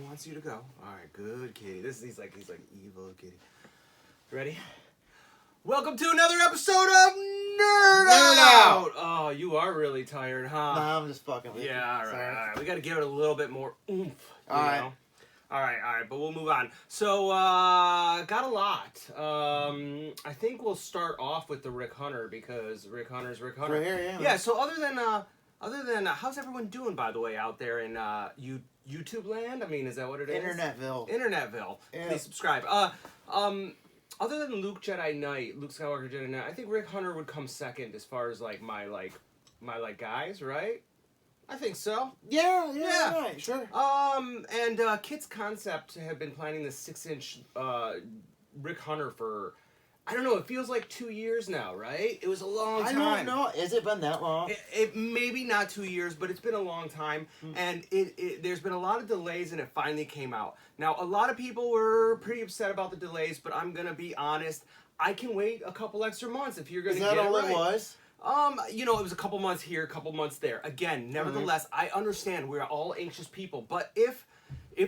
wants you to go. All right, good kitty. He's like evil kitty. Ready? Welcome to another episode of NERDOUT! Oh, you are really tired, huh? Nah, I'm just fucking with you. Yeah, all right, Sorry. all right. We got to give it a little bit more oomph, you Alright. know? All right, but we'll move on. So, got a lot. I think we'll start off with the Rick Hunter because Rick Hunter's Rick Hunter. Right here, yeah. Yeah, so other than how's everyone doing, by the way, out there in YouTube land? I mean, is that what it is? Internetville. Yeah. Please subscribe. Other than Luke Skywalker Jedi Knight, I think Rick Hunter would come second as far as like my guys, right? I think so. Yeah. Right, sure. And Kitzconcept have been planning this 6-inch Rick Hunter for, I don't know, it feels like 2 years now, right? It was a long time. I don't know. Has it been that long? It maybe not 2 years, but it's been a long time, and there's been a lot of delays, and it finally came out. Now, a lot of people were pretty upset about the delays, but I'm gonna be honest. I can wait a couple extra months if you're gonna get it right. Is that all it was? It was a couple months here, a couple months there. Again, nevertheless, I understand we're all anxious people, but if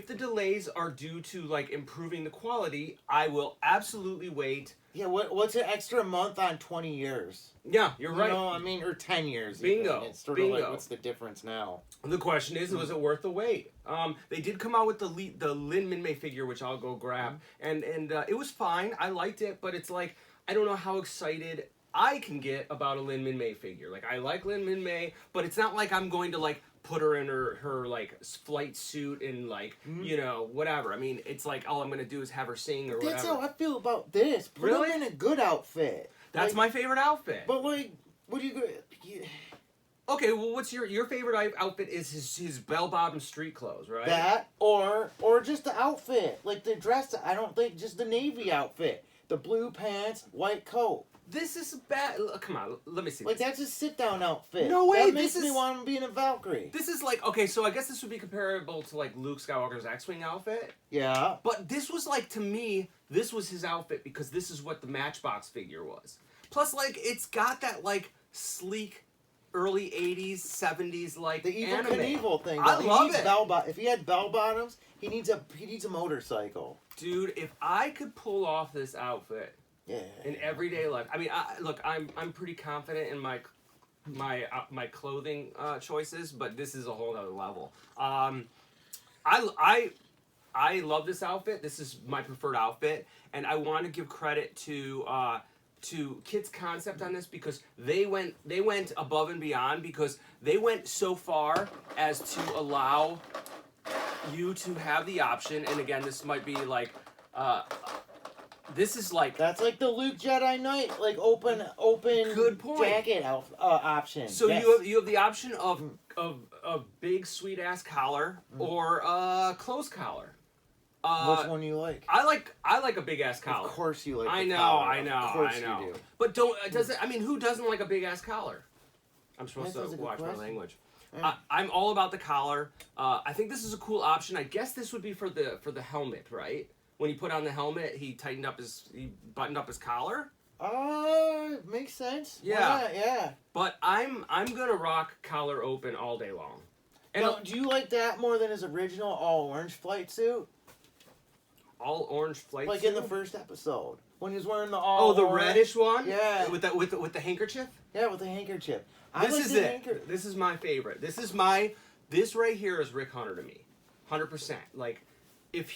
the delays are due to like improving the quality, I will absolutely wait. Yeah, what's an extra month on 20 years? Yeah, you're right. No, I mean, or 10 years. Bingo. Even. It's sort of like, what's the difference now? The question is, was it worth the wait? They did come out with the Lin Min-Mei figure, which I'll go grab, and it was fine. I liked it, but it's like, I don't know how excited I can get about a Lin Min-Mei figure. Like, I like Lin Min-Mei, but it's not like I'm going to like put her in her like flight suit and like whatever. I mean, it's like all I'm gonna do is have her sing or whatever. That's how I feel about this. Put Really? him in a good outfit. That's my favorite outfit. But like, what do you? Okay, well, what's your favorite outfit? Is his bell-bottom street clothes, right? That or just the outfit, like the dress. I don't think just the navy outfit, the blue pants, white coat. This is bad. Come on, let me see. Like, that's a sit-down outfit. No way, That makes me want to be in a Valkyrie. This is like, okay, so I guess this would be comparable to like Luke Skywalker's X-Wing outfit. Yeah. But this was like, to me, this was his outfit because this is what the Matchbox figure was. Plus, like, it's got that like sleek early 80s, 70s like The Evil anime. Knievel thing. I love it. If he had bell bottoms, he needs a motorcycle. Dude, if I could pull off this outfit. Yeah. In everyday life, I mean, I'm pretty confident in my clothing choices, but this is a whole other level. I love this outfit. This is my preferred outfit, and I want to give credit to Kitzconcept on this because they went above and beyond because they went so far as to allow you to have the option. And again, this might be like. This is like that's like the Luke Jedi Knight, like open good point. Jacket option. So yes. you have the option of a big sweet ass collar or a closed collar. Which one do you like? I like a big ass collar. Of course you like. I know. Of course you do. But who doesn't like a big ass collar? I'm supposed to watch my language. Yeah. I'm all about the collar. I think this is a cool option. I guess this would be for the helmet, right? When he put on the helmet, he buttoned up his collar. Makes sense. Yeah. Yeah. But I'm gonna rock collar open all day long. And do you like that more than his original all orange flight suit? All orange flight suit? Like in the first episode when he was wearing the all. the orange. reddish one. Yeah. With the handkerchief. Yeah, with the handkerchief. This is it. This is my favorite. This right here is Rick Hunter to me, 100%. Like. If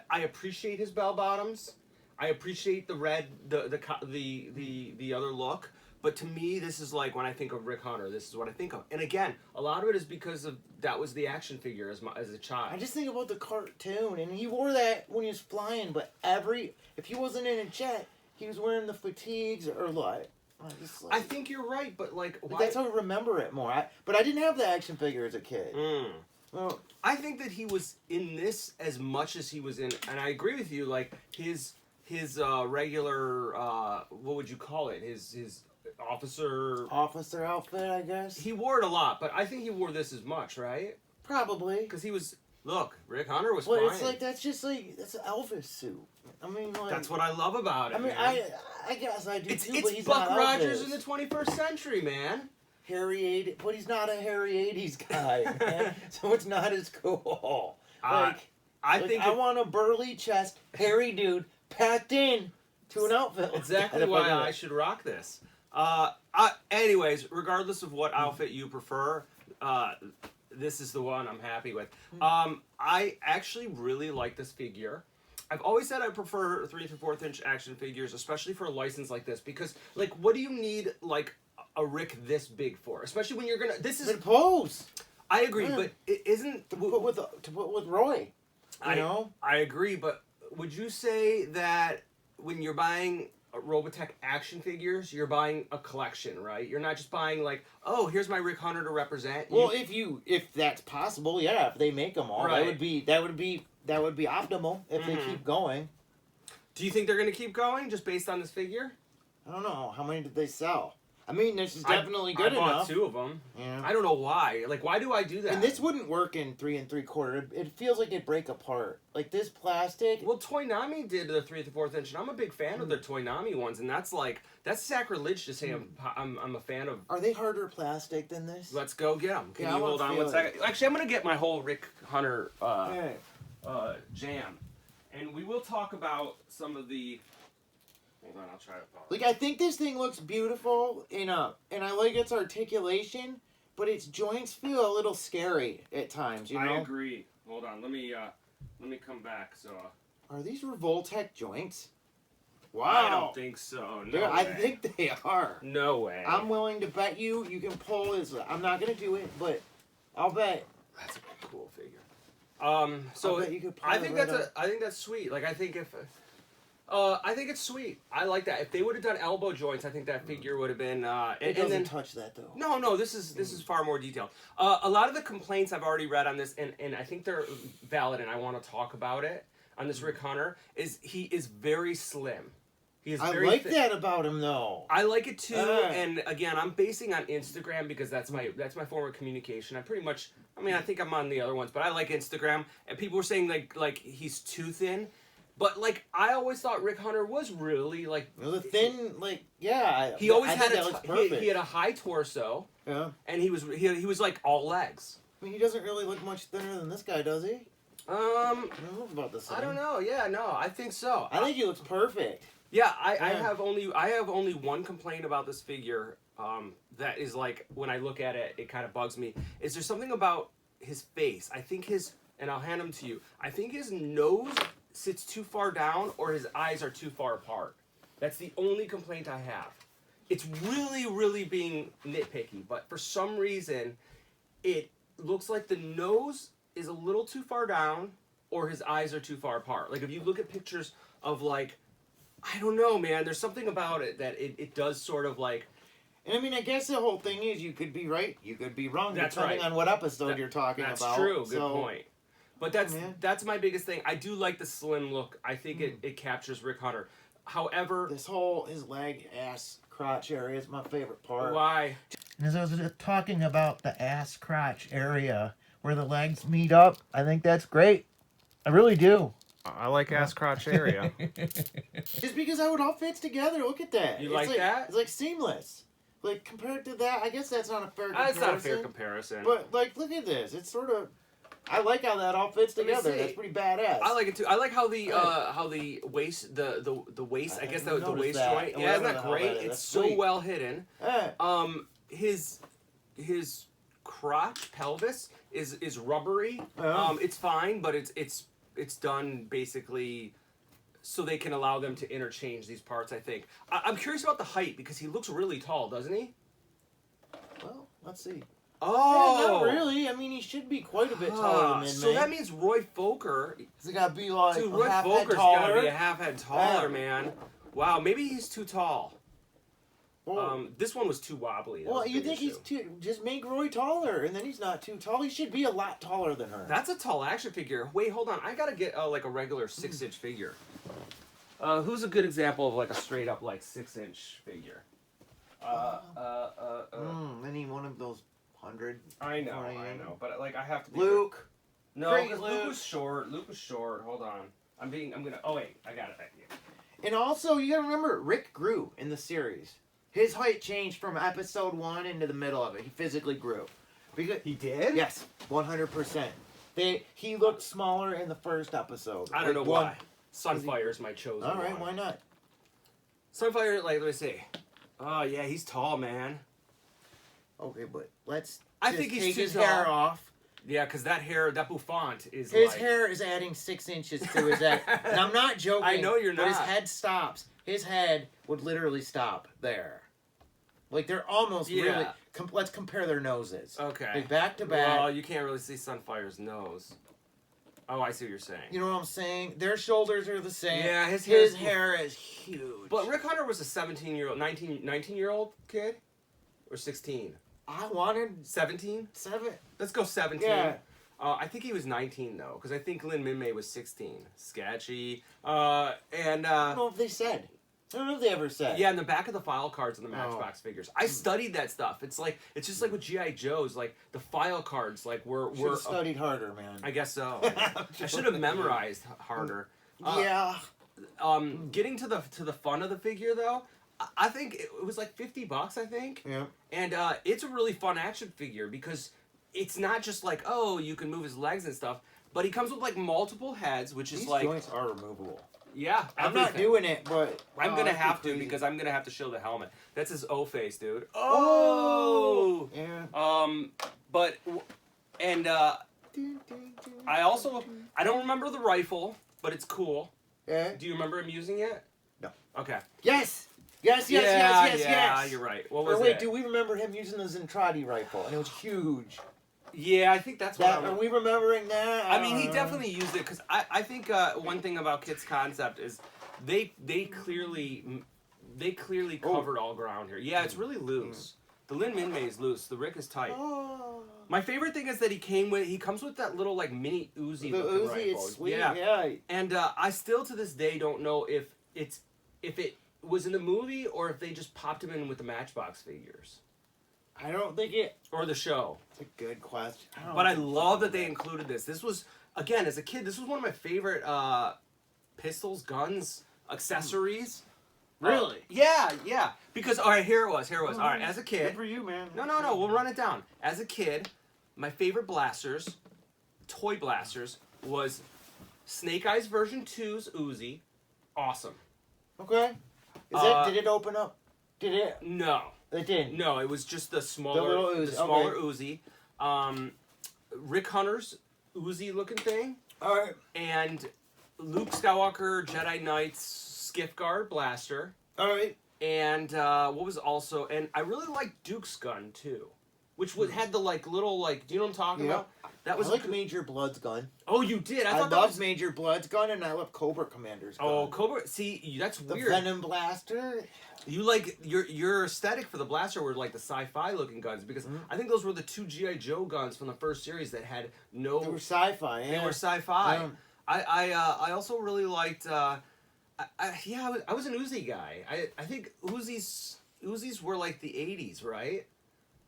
I appreciate his bell bottoms, I appreciate the red, the other look, but to me, this is like when I think of Rick Hunter, this is what I think of. And again, a lot of it is because that was the action figure as a child. I just think about the cartoon, and he wore that when he was flying. But if he wasn't in a jet, he was wearing the fatigues or like. I think you're right, but like why? That's how I remember it more. But I didn't have the action figure as a kid. Well, I think that he was in this as much as he was in, and I agree with you. Like his regular, what would you call it? His officer outfit, I guess. He wore it a lot, but I think he wore this as much, right? Probably. Because he was. Look, Rick Hunter was fine. But it's like that's an Elvis suit. I mean, like, that's what I love about it. I mean, man. I guess I do too. It's but he's Buck not Rogers Elvis. in the 21st century, man. Harry 80s, but he's not a Harry 80s guy, man. So it's not as cool. Like, I Like, think I want a burly chest, hairy dude packed in to an outfit. exactly why I should rock this. Anyways, regardless of what outfit you prefer, this is the one I'm happy with. I actually really like this figure. I've always said I prefer 3 to 4 inch action figures, especially for a license like this, because like, what do you need like a Rick this big for? Especially when you're gonna. This is the pose. I agree, but it isn't to put with Roy. You know. I agree, but would you say that when you're buying Robotech action figures, you're buying a collection, right? You're not just buying like, oh, here's my Rick Hunter to represent. Well, if that's possible, yeah, if they make them all, right. that would be optimal if they keep going. Do you think they're going to keep going just based on this figure? I don't know. How many did they sell? I mean, this is definitely good enough. I bought 2 of them. Yeah. I don't know why. Like, why do I do that? And this wouldn't work in 3 3/4. It feels like it'd break apart. Like this plastic. Well, Toynami did the 3 to 4 inch, and I'm a big fan of the Toynami ones, and that's sacrilege to say I'm a fan of. Are they harder plastic than this? Let's go get them. Can you hold on one 1 second? Actually, I'm gonna get my whole Rick Hunter jam, and we will talk about some of the. Hold on, I'll try to follow. Like, I think this thing looks beautiful and I like its articulation, but its joints feel a little scary at times, you know? I agree. Hold on, let me come back. So. Are these Revoltech joints? Wow. I don't think so. No way. I think they are. No way. I'm willing to bet you can pull his. I'm not gonna do it, but I'll bet. That's a cool figure. So bet you could pull I think it I think that's sweet. Like I think I think it's sweet. I like that. If they would have done elbow joints, I think that figure would have been. It doesn't touch that though. No. This is far more detailed. A lot of the complaints I've already read on this, and I think they're valid, and I want to talk about it on this Rick Hunter. Is he is very slim. He is very I like that about him though. I like it too, and again, I'm basing on Instagram because that's my form of communication. I think I'm on the other ones, but I like Instagram, and people were saying like he's too thin. But like I always thought Rick Hunter was really like the thin, like yeah. He always had he had a high torso. Yeah. And he was like all legs. I mean, he doesn't really look much thinner than this guy, does he? I don't know about the same. I don't know. Yeah, no, I think so. I think he looks perfect. Yeah, I have only one complaint about this figure. That is like when I look at it, it kind of bugs me. Is there something about his face? I think and I'll hand him to you. I think his nose sits too far down or his eyes are too far apart. That's the only complaint I have. It's really, really being nitpicky, but for some reason, it looks like the nose is a little too far down or his eyes are too far apart. Like if you look at pictures of like, I don't know, man, there's something about it that it does sort of like. And I mean, I guess the whole thing is you could be right, you could be wrong, that's depending on what episode you're talking about. That's true, good point. But that's my biggest thing. I do like the slim look. I think it captures Rick Hunter. However, his leg, ass, crotch area is my favorite part. Why? As I was talking about the ass, crotch area where the legs meet up, I think that's great. I really do. I like ass crotch area. Just because how it all fits together. Look at that. You like that? It's like seamless. Like compared to that, I guess that's not a fair comparison. That's not a fair comparison. But like, look at this. It's sort of. I like how that all fits together. That's pretty badass. I like it too. I like how the waist the waist. I guess the waist joint. Yeah, isn't that great? It's so well hidden. His crotch pelvis is rubbery. It's fine, but it's done basically so they can allow them to interchange these parts. I think. I'm curious about the height because he looks really tall, doesn't he? Well, let's see. Oh, yeah, not really. I mean, he should be quite a bit taller than so that means Roy Fokker. He's got to be like Roy Foker's got to be a half head taller, man. Wow, maybe he's too tall. Well, this one was too wobbly. Well, you think he's too? Just make Roy taller, and then he's not too tall. He should be a lot taller than her. That's a tall action figure. Wait, hold on. I gotta get like a regular 6-inch figure. Who's a good example of like a straight up like 6-inch figure? Any one of those 100. I know, but like I have to. Luke. No, because Luke was short. Hold on. I'm gonna. Oh wait, I got it back here. And also, you gotta remember, Rick grew in the series. His height changed from episode 1 into the middle of it. He physically grew. He did? Yes, 100%. He looked smaller in the first episode. I don't know why. Sunfire is my chosen one. All right, why not? Sunfire, like, let me see. Oh, yeah, he's tall, man. Okay, but let's I think he's take too his tall. hair off. Yeah, because that bouffant is His like... hair is adding 6 inches to his head. And I'm not joking. I know you're but his not. head stops. His head would literally stop there. Like, they're almost really... let's compare their noses. Okay. Like, back to back. Well, you can't really see Sunfire's nose. Oh, I see what you're saying. You know what I'm saying? Their shoulders are the same. Yeah, his hair is huge. But Rick Hunter was a 17-year-old, 19-year-old kid? Or 16? I wanted 17? 7. Let's go 17. Yeah. I think he was 19, though, because I think Lin Min-Mei was 16. Sketchy. I don't know if they said. I don't know if they ever said. Yeah, in the back of the file cards and the Matchbox figures. I studied that stuff. It's just like with G.I. Joes, like, the file cards, like, were studied harder, man. I guess so. I should have memorized harder. Yeah. Getting to the fun of the figure, though, I think it was like $50, I think. Yeah. And it's a really fun action figure because it's not just like, oh, you can move his legs and stuff, but he comes with like multiple heads, which is These like... joints are removable. Yeah. I'm not doing it, but... I'm going to have to because I'm going to have to show the helmet. That's his O-face, dude. Oh! Yeah. But... And, I don't remember the rifle, but it's cool. Yeah. Do you remember him using it? No. Okay. Yes! Yes! Yeah, you're right. What was it? Do we remember him using the Zentradi rifle? And it was huge. Yeah, I think that's what Are we remembering that? I mean, he definitely used it, because I think one thing about Kitzconcept is they clearly covered all ground here. Yeah, it's really loose. The Lin Min-Mei is loose. The Rick is tight. Oh. My favorite thing is that he comes with that little like mini Uzi The looking Uzi rifle. is sweet. Yeah. Yeah. And I still to this day don't know if it was in the movie or if they just popped him in with the Matchbox figures. I don't think it... Or the show. It's a good question. But I love that they included this. This was, again, as a kid, this was one of my favorite pistols, guns, accessories. Really? Yeah. Because, all right, here it was. All right, as a kid. Good for you, man. No, we'll run it down. As a kid, my favorite blasters, toy blasters, was Snake Eyes version 2's Uzi. Awesome. Okay. Did it open up? Did it? No. It didn't? No, it was just the smaller, Uzi. Rick Hunter's Uzi looking thing. All right. And Luke Skywalker Jedi Knight's Skiff Guard blaster. All right. And what was also, and I really liked Duke's gun too, which had the like little like, do you know what I'm talking about? That was I like Major Blood's gun. Oh, you did? I love Major Blood's gun, and I love Cobra Commander's gun. Oh, Cobra. See, that's the weird. Venom blaster. You like your aesthetic for the blaster were like the sci-fi looking guns because I think those were the two G.I. Joe guns from the first series that had no. They were sci-fi. Yeah. They were sci-fi. Yeah. I also really liked. I was an Uzi guy. I think Uzis were like the 80s, right?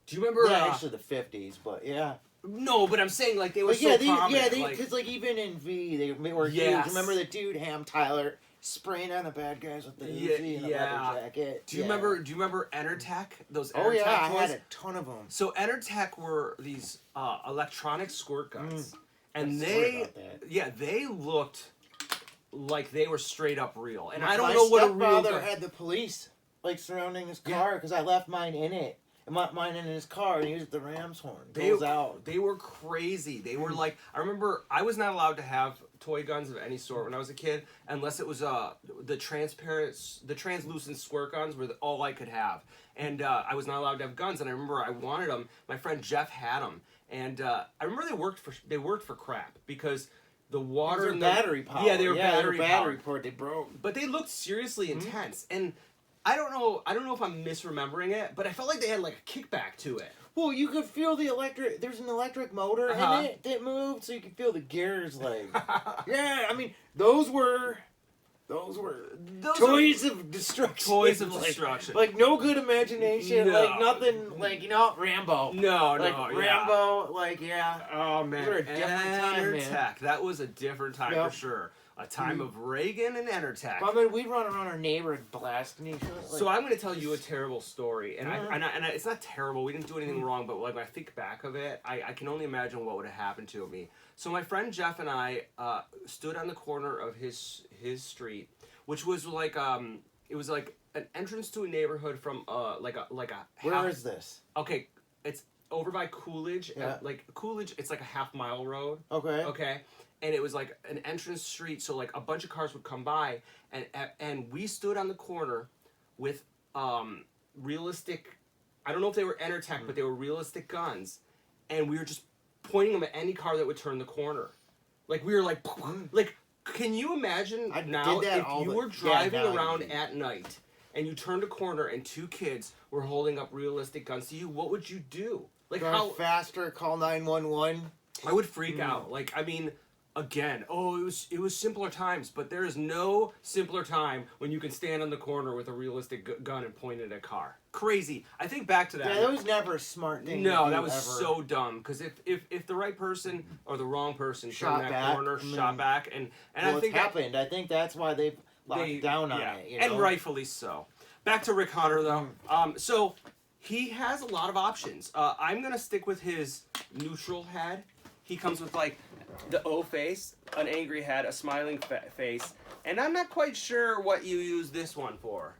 Do you remember? Yeah, actually the 50s, but yeah. No, but I'm saying like they were so prominent. Yeah, because like even in V, they were huge. Remember the dude Ham Tyler spraying on the bad guys with the Uzi and the leather jacket? Do you remember Entertech? Those Entertech toys? I toys? had a ton of them. So Entertech were these electronic squirt guns, and they looked like they were straight up real. And I my don't know what a real stepfather gun. had the police like surrounding his car because I left mine in it. Mine in his car, and he used the Ram's horn. They were crazy. They were like, I remember I was not allowed to have toy guns of any sort when I was a kid, unless it was the translucent squirt guns were all I could have, and I was not allowed to have guns. And I remember I wanted them. My friend Jeff had them, and I remember they worked for crap because the water and battery power. Yeah, they were battery powered. They broke, but they looked seriously intense and. I don't know if I'm misremembering it, but I felt like they had like a kickback to it. Well, you could feel the electric. There's an electric motor in it that moved, so you could feel the gears. Like, yeah, I mean, those were toys of destruction. Toys of destruction. Like no good imagination. No. Like nothing. Like Rambo. Rambo. Like yeah. Oh man, those were a different time, man. That was a different time for sure. A time of Reagan and Entertech. I mean, we'd run around our neighbor blasting each other. So I'm going to tell you a terrible story, and it's not terrible. We didn't do anything wrong, but like when I think back of it, I can only imagine what would have happened to me. So my friend Jeff and I stood on the corner of his street, which was like it was like an entrance to a neighborhood from like a Where is this? Okay, it's over by Coolidge. Yeah. Like Coolidge, it's like a half-mile road. Okay. Okay. And it was like an entrance street, so like a bunch of cars would come by, and we stood on the corner with realistic, I don't know if they were Entertech, but they were realistic guns, and we were just pointing them at any car that would turn the corner. Like we were like, can you imagine now if you were driving around at night and you turned a corner and two kids were holding up realistic guns to you? What would you do? Like Drive faster, call 911. I would freak out. Like, I mean, again, it was simpler times, but there is no simpler time when you can stand on the corner with a realistic gun and point it at a car. Crazy. I think back to that. Yeah, that was never a smart thing. No, that was so dumb. Because if the right person or the wrong person turned that corner, shot back, and well, I think it happened. I think that's why they locked down on it. You know? And rightfully so. Back to Rick Hunter though. So he has a lot of options. I'm gonna stick with his neutral head. He comes with like the O face, an angry head, a smiling face, and I'm not quite sure what you use this one for.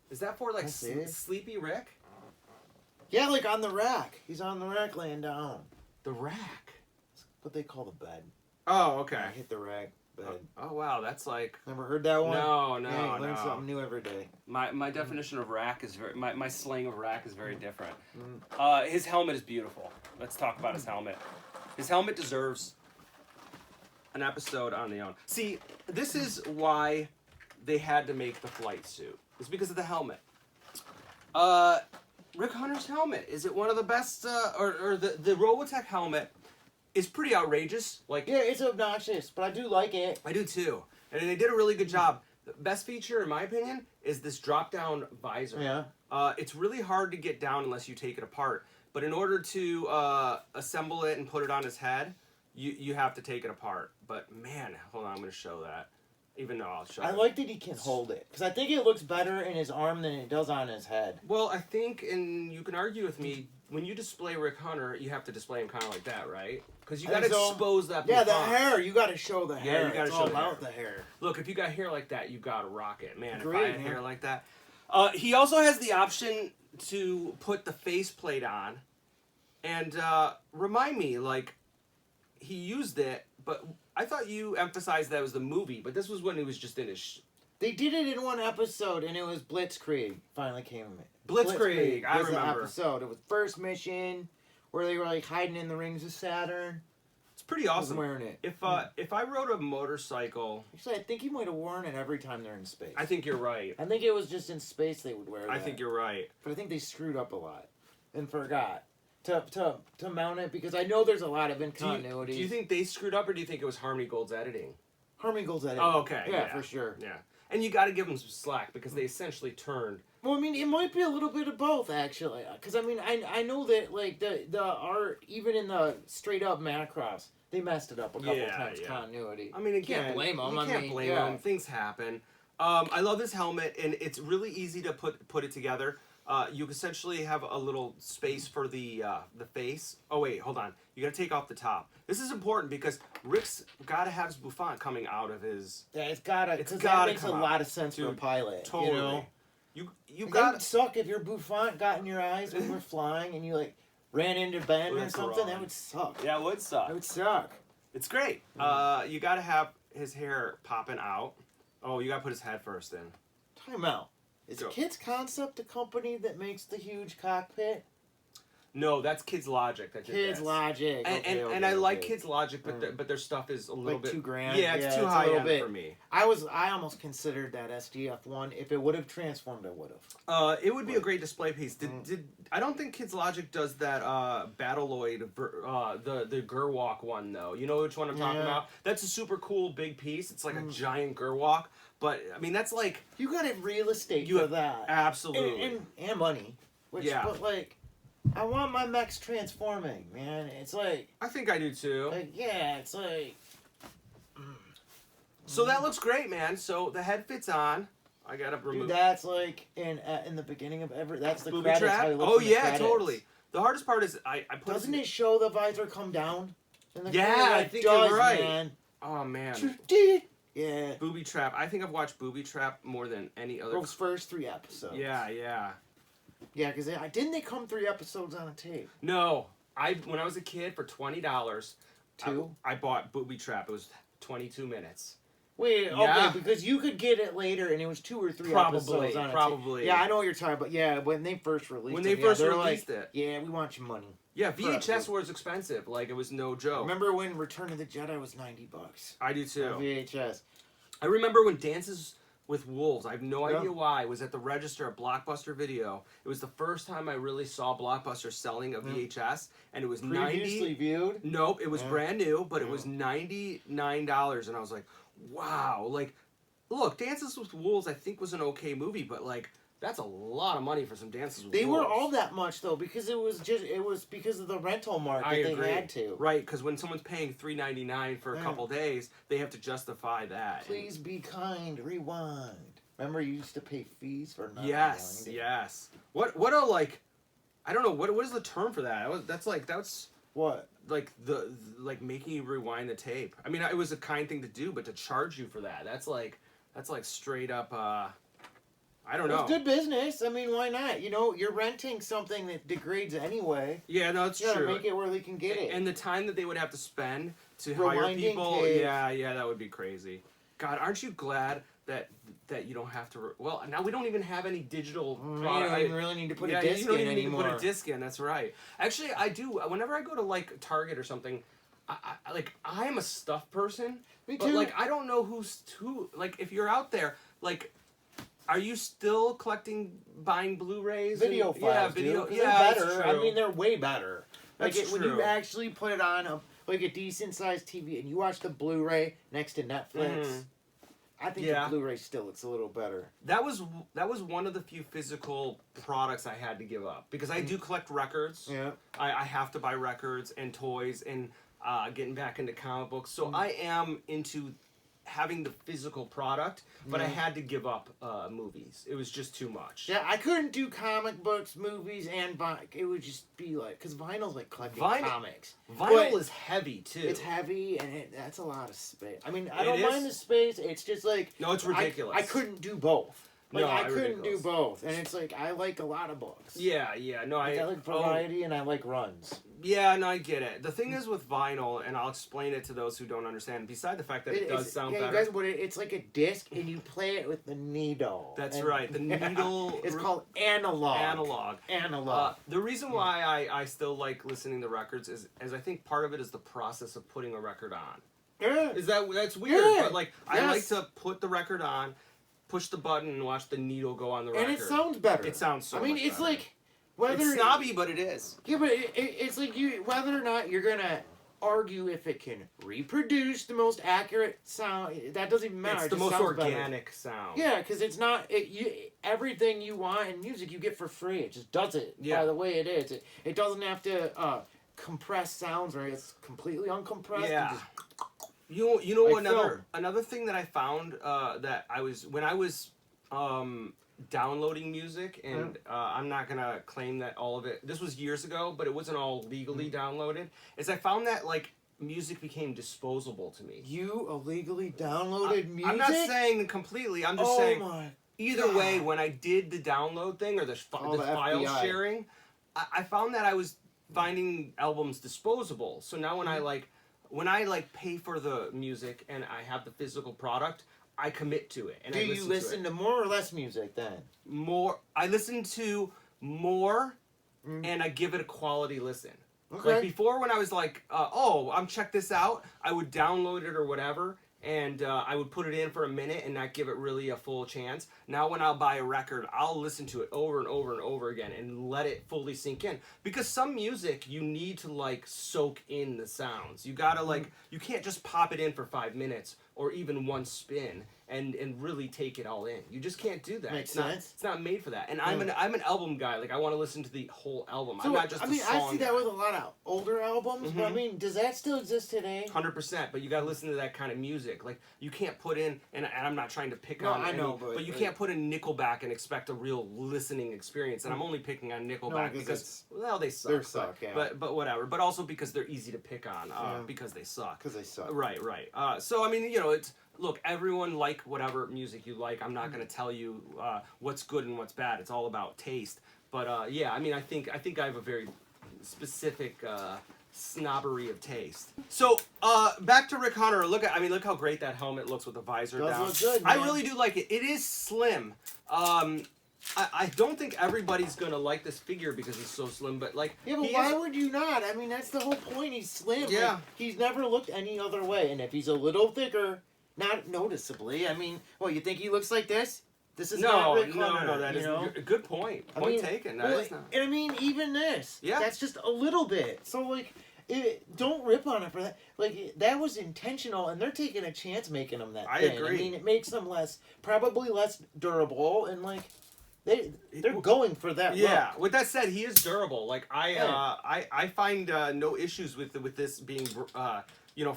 Is that for like Sleepy Rick? Yeah, like on the rack. He's on the rack laying down. The rack? That's what they call the bed. Oh, okay. I hit the rack bed. Oh wow, that's like. Never heard that one? No. Learn something new every day. My definition of rack is very my slang of rack is very different. His helmet is beautiful. Let's talk about his helmet. His helmet deserves an episode on their own. See, this is why they had to make the flight suit. It's because of the helmet. Rick Hunter's helmet, is it one of the best, or the Robotech helmet is pretty outrageous. Like, yeah, it's obnoxious, but I do like it. I do too. And they did a really good job. The best feature, in my opinion, is this drop-down visor. Yeah. It's really hard to get down unless you take it apart. But in order to assemble it and put it on his head, you have to take it apart. But man, hold on, I'm going to show that. Even though I'll show it. I like that he can hold it. Because I think it looks better in his arm than it does on his head. Well, I think, and you can argue with me, when you display Rick Hunter, you have to display him kind of like that, right? Because you got to expose that. Yeah, the hair. You got to show the hair. Yeah, you got to show the hair. Look, if you got hair like that, you got to rock it. Man, Great, if I had hair like that. He also has the option to put the faceplate on. And remind me, like, he used it, but I thought you emphasized that was the movie, but this was when he was just in his... They did it in one episode, and it was Blitzkrieg finally came in. Blitzkrieg, I was remember. The episode. It was first mission, where they were, like, hiding in the rings of Saturn. It's pretty awesome. Wearing it. If I rode a motorcycle... Actually, I think he might have worn it every time they're in space. I think you're right. I think it was just in space they would wear that. I think you're right. But I think they screwed up a lot and forgot to mount it, because I know there's a lot of incontinuities. Do you think they screwed up, or do you think it was Harmony Gold's editing? Harmony Gold's editing. Oh, okay. Yeah, for sure. Yeah. And you got to give them some slack, because they essentially turned... Well, I mean, it might be a little bit of both, actually. Because, I mean, I know that, like, the art, even in the straight-up Macross, they messed it up a couple times, continuity. I mean, again, can't blame them. You can't blame them. Things happen. I love this helmet, and it's really easy to put it together. You essentially have a little space for the face. Oh wait, hold on. You got to take off the top. This is important because Rick's got to have his bouffant coming out of his. Yeah, it's gotta. Because that makes a lot of sense for a pilot. Totally. You know? You That got. would suck if your bouffant got in your eyes when you were flying and you like ran into Ben or something. That would suck. Yeah, it would suck. That would suck. It's great. You got to have his hair popping out. Oh, you got to put his head first in. Time out. Is Kitzconcept a company that makes the huge cockpit? No, that's Kids Logic. That Kids Logic. And I like Kids Logic, but their stuff is a little bit $2,000. Yeah, it's too high end for me. I almost considered that SDF one. If it would have transformed, I would have. It would be a great display piece. I don't think Kids Logic does that Battleoid, the Gerwalk one though. You know which one I'm talking about? That's a super cool big piece. It's like a giant Gerwalk. But I mean, that's like you got real estate for that. Absolutely. And money. But like, I want my mechs transforming, man. It's like I think I do too. Like, yeah, it's like. So that looks great, man. So the head fits on. I gotta remove. Dude, that's like in the beginning of that's the booby credits. trap. Oh yeah, totally. The hardest part is I put. Doesn't it show the visor come down? And the Yeah, guy, I like, think you're does, right. Man. Oh man. Yeah. Booby Trap. I think I've watched Booby Trap more than any other. Those first 3 episodes. Yeah, yeah. Yeah, because didn't they come 3 episodes on a tape? No, when I was a kid for $20, 2? I bought Booby Trap. It was 22 minutes. Wait, Yeah. okay, because you could get it later, and it was 2 or 3 Probably, episodes on a probably. tape. Yeah, I know what you're talking about. Yeah, when they first released it. When they first they're released like, it. Yeah, we want your money. Yeah, VHS was expensive. Like, it was no joke. Remember when Return of the Jedi was $90? I do too. On VHS. I remember when Dances with Wolves, I have no idea why, was at the register at Blockbuster Video. It was the first time I really saw Blockbuster selling a VHS, and it was Previously viewed? Nope, it was brand new, but it was $99, and I was like, wow. Like, look, Dances with Wolves I think was an okay movie, but like, that's a lot of money for some Dances with Wolves. They were all that much though, because it was because of the rental market they had to. Right, because when someone's paying $3.99 for a couple days, they have to justify that. Please be kind, rewind. Remember you used to pay fees for not Yes, rewinding? yes. What a like, I don't know, what is the term for that? That's What? like like making you rewind the tape. I mean, it was a kind thing to do, but to charge you for that, that's like straight up I don't know. It's good business. I mean, why not? You know, you're renting something that degrades anyway. Yeah, no, it's true. Make it where they can get it. And the time that they would have to spend to Rewinding hire people, tapes. yeah, that would be crazy. God, aren't you glad that you don't have to? Well, now we don't even have any digital. You don't even really need to put a disc you don't in even anymore. need to put a disc in. That's right. Actually, I do. Whenever I go to like Target or something, I am a stuff person. Me But too. like, I don't know who. Like, if you're out there, like. Are you still buying Blu-rays? Video files, yeah, video. dude. Yeah, They're that's better. true. I mean, they're way better. That's when true. you actually put it on a decent sized TV and you watch the Blu-ray next to Netflix, I think the Blu-ray still looks a little better. That was one of the few physical products I had to give up because I do collect records. Yeah. I have to buy records and toys and getting back into comic books. So I am into having the physical product, but I had to give up movies. It was just too much. Yeah, I couldn't do comic books, movies, and it would just be like, because vinyl's like collecting comics. Vinyl is heavy too. It's heavy, and that's a lot of space. I mean, I It don't is. mind the space. It's just like No, it's ridiculous. I couldn't do both. Like, No, I couldn't ridiculous. do both, and it's like I like a lot of books. Yeah, no, I like variety, and I like runs. Yeah, no, I get it. The thing is with vinyl, and I'll explain it to those who don't understand, beside the fact that it does sound better. You guys, it's like a disc, and you play it with the needle. That's right, the needle. It's called analog. Analog. The reason why I still like listening to records is I think part of it is the process of putting a record on. Yeah. That's weird, but like I like Yes. to put the record on, push the button, and watch the needle go on the record. And it sounds better. It sounds so I mean, much it's better. like whether It's snobby, but it is. Yeah, but it's like whether or not you're gonna argue if it can reproduce the most accurate sound. That doesn't even matter. It's It the just most sounds organic sound. better. Yeah, because it's not everything you want in music you get for free. It just does it by the way it is. It doesn't have to compress sounds, or it's completely uncompressed. Yeah. And just, You know like another thing that I found that when I was downloading music, and I'm not gonna claim that all of it. This was years ago, but it wasn't all legally downloaded. Is I found that like music became disposable to me. you illegally downloaded music? I'm not saying completely. I'm just saying. My Either way, when I did the download thing or the file FBI. sharing, I found that I was finding albums disposable. So now when I pay for the music and I have the physical product, I commit to it. And Do you listen to more or less music then? more? I listen to more, and I give it a quality listen. Okay. Like before, when I was like, check this out, I would download it or whatever, and I would put it in for a minute and not give it really a full chance. Now when I'll buy a record, I'll listen to it over and over and over again and let it fully sink in. Because some music, you need to like soak in the sounds. You gotta you can't just pop it in for 5 minutes or even one spin and really take it all in. You just can't do that. Makes sense. It's not made for that. And I'm an album guy. Like I want to listen to the whole album. So, I'm not just I mean, a song I see that guy. with a lot of older albums, but I mean, does that still exist today? 100%, but you gotta listen to that kind of music. music. Like you can't put in, and I'm not trying to pick No, on I any, know, but you can't put in Nickelback and expect a real listening experience. And I'm only picking on Nickelback because well, they suck. They suck, but whatever. But also because they're easy to pick on because they suck. Because they suck. Right. So I mean, you know, it's look, everyone like whatever music you like. I'm not going to tell you what's good and what's bad. It's all about taste. But yeah, I mean, I think I have a very specific snobbery of taste. So back to Rick Hunter. Look how great that helmet looks with the visor down. Look good, man. I really do like it. It is slim. I don't think everybody's gonna like this figure because he's so slim, but like yeah, but why would you not? I mean, that's the whole point. He's slim. Yeah, like, he's never looked any other way, and if he's a little thicker, not noticeably. I mean, well, you think he looks like this? This is not Rick Hunter. No, that is a good point. Point taken. That is not. And I mean, even this. Yeah. That's just a little bit. So like, don't rip on it for that. Like that was intentional, and they're taking a chance making them that. I thin. agree. I mean, it makes them probably less durable, and like. They're going for that. Yeah. Look. With that said, he is durable. Like I find no issues with this being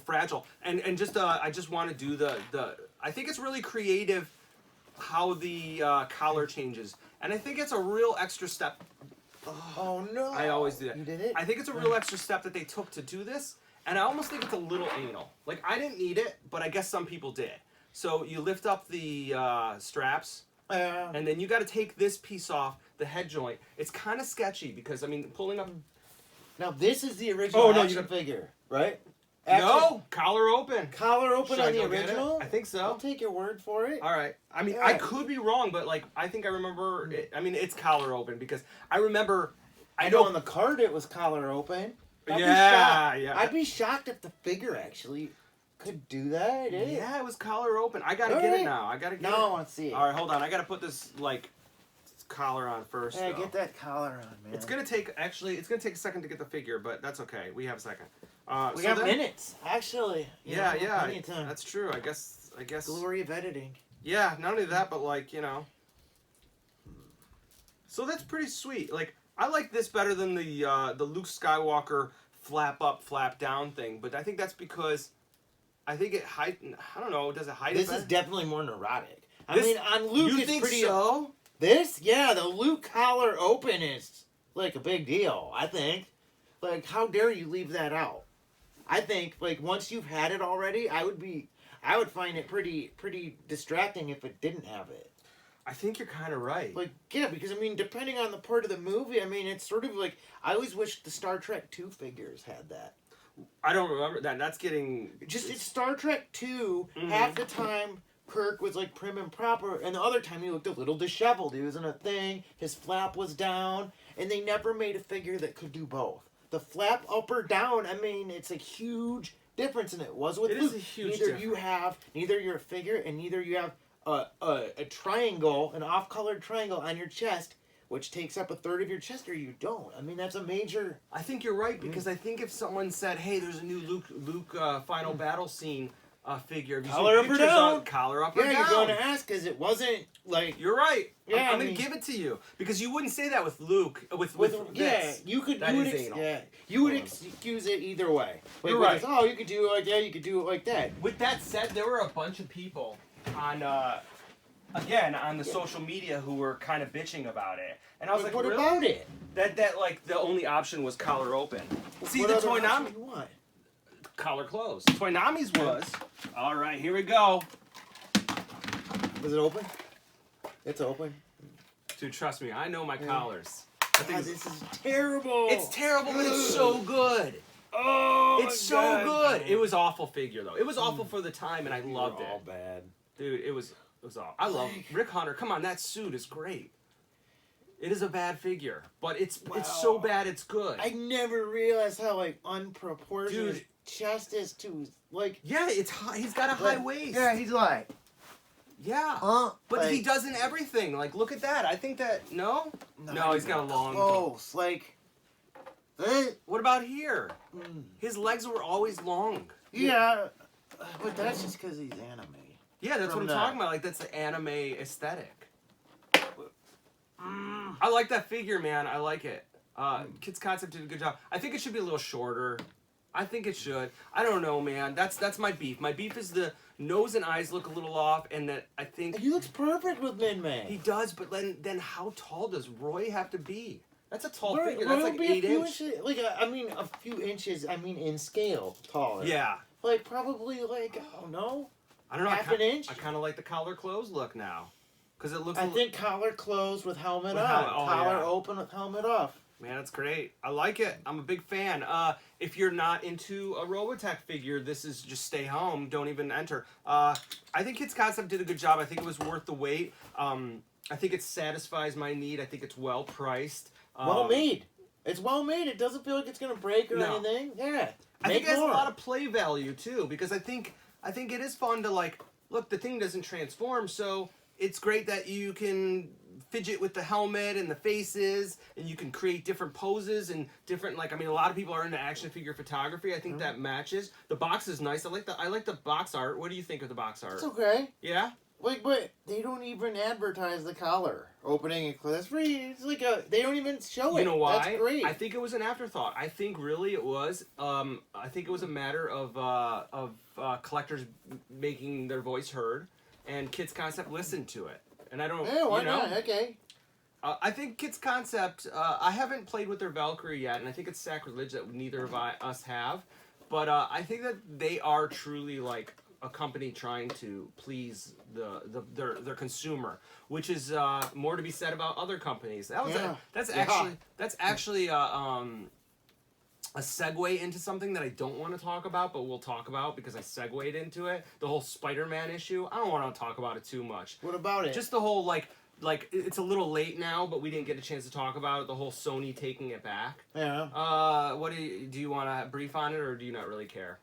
fragile. And just I just want to do the I think it's really creative how the collar changes, and I think it's a real extra step. Oh no! I always do that. You did it. I think it's a real extra step that they took to do this, and I almost think it's a little anal. Like I didn't need it, but I guess some people did. So you lift up the straps. And then you got to take this piece off, the head joint. It's kind of sketchy because, I mean, pulling up... Now, this is the original action figure, right? No, collar open. Collar open on the original? I think so. I'll take your word for it. All right. I mean, I could be wrong, but, like, I think I remember... I mean, it's collar open because I remember... I know on the card it was collar open. I'd be shocked if the figure actually... could do that, Yeah, it was collar open. I gotta get it now. I gotta get it. I want to see it. All right, hold on. I gotta put this collar on first. Yeah, get that collar on, man. It's gonna take a second to get the figure, but that's okay. We have a second. We got minutes, actually. Yeah. That's true. I guess. Glory of editing. Yeah, not only that, but So that's pretty sweet. Like I like this better than the Luke Skywalker flap up, flap down thing, but I think that's because. I think it I don't know. Does it hide it better? This is definitely more neurotic. I mean, on Luke, you think pretty. So? This, yeah, the Luke collar open is like a big deal. I think. Like, how dare you leave that out? I think once you've had it already, I would find it pretty distracting if it didn't have it. I think you're kind of right. Yeah, because I mean, depending on the part of the movie, I mean, it's sort of like I always wish the Star Trek 2 figures had that. I don't remember that. That's getting... It's Star Trek 2, half the time Kirk was prim and proper, and the other time he looked a little disheveled. He was in a thing, his flap was down, and they never made a figure that could do both. The flap up or down, I mean, it's a huge difference, and it was with Luke. It is a huge difference. Neither you're a figure, and neither you have a triangle, an off-colored triangle on your chest, which takes up a third of your chest, or you don't. I mean, that's a major... I think you're right, because I think if someone said, hey, there's a new Luke final battle scene figure. Collar up or down. Collar up or down. Yeah, you're going to ask, because it wasn't, You're right. Yeah, I'm going to give it to you. Because you wouldn't say that with Luke, with this. You could... You would excuse it either way. You're right. You could do it like that, you could do it like that. With that said, there were a bunch of people on... Again, on the social media who were kind of bitching about it. And I was like, what really? About it? That the only option was collar open. See, what the other Toynami... option you want? Collar closed. Toynami's was... All right, here we go. Is it open? It's open. Dude, trust me, I know my collars. God, this is terrible. It's terrible, but it's so good. Oh, it's so good. It was awful figure, though. It was awful for the time, and I loved it. All bad. Dude, it was awful. I love Rick Hunter. Come on, that suit is great. It is a bad figure, but it's so bad it's good. I never realized how unproportionate his chest is to Yeah, it's high. He's got a high waist. Yeah, he's but he does in everything. Look at that. I think that no, he's got a long. Close, What about here? His legs were always long. Yeah, but that's just because he's anime. Yeah, that's what I'm talking about. That's the anime aesthetic. I like that figure, man. I like it. Kitzconcept did a good job. I think it should be a little shorter. I think it should. I don't know, man. That's my beef. My beef is the nose and eyes look a little off, and that I think He looks perfect with Min he May. does. But then how tall does Roy have to be? That's a tall Roy figure. will That's like be 8 a few inch. inches, like a few inches. I mean, in scale, taller. Yeah. Like probably like I don't know. I don't know. Half an inch? I kind of like the collar closed look now, because it looks. I think collar closed with helmet With on. helmet- oh, Collar yeah. open with helmet off. Man, that's great. I like it. I'm a big fan. If you're not into a Robotech figure, this is just stay home. Don't even enter. I think Kitzconcept did a good job. I think it was worth the wait. I think it satisfies my need. I think it's well priced. Well made. It's well made. It doesn't feel like it's gonna break or No. anything. Yeah. I think Make it has more. a lot of play value too, because I think it is fun to like look. The thing doesn't transform, so it's great that you can fidget with the helmet and the faces, and you can create different poses and different like. I mean, a lot of people are into action figure photography. I think that matches. The box is nice. I like the box art. What do you think of the box art? It's okay. Yeah. Like, but they don't even advertise the collar opening and close. That's free. It's like they don't even show it. You know why? That's great. I think it was an afterthought. I think really it was. I think it was a matter of collectors making their voice heard, and Kitzconcept listened to it. And I don't. Yeah, why you know, not? Okay. I think Kitzconcept. I haven't played with their Valkyrie yet, and I think it's sacrilege that neither of us have. But I think that they are truly like a company trying to please their consumer, which is more to be said about other companies. That's actually a segue into something that I don't want to talk about, but we'll talk about because I segued into it. The whole Spider-Man issue. I don't want to talk about it too much. What about it? Just the whole like it's a little late now, but we didn't get a chance to talk about it. The whole Sony taking it back. Yeah. What do you want to brief on it, or do you not really care?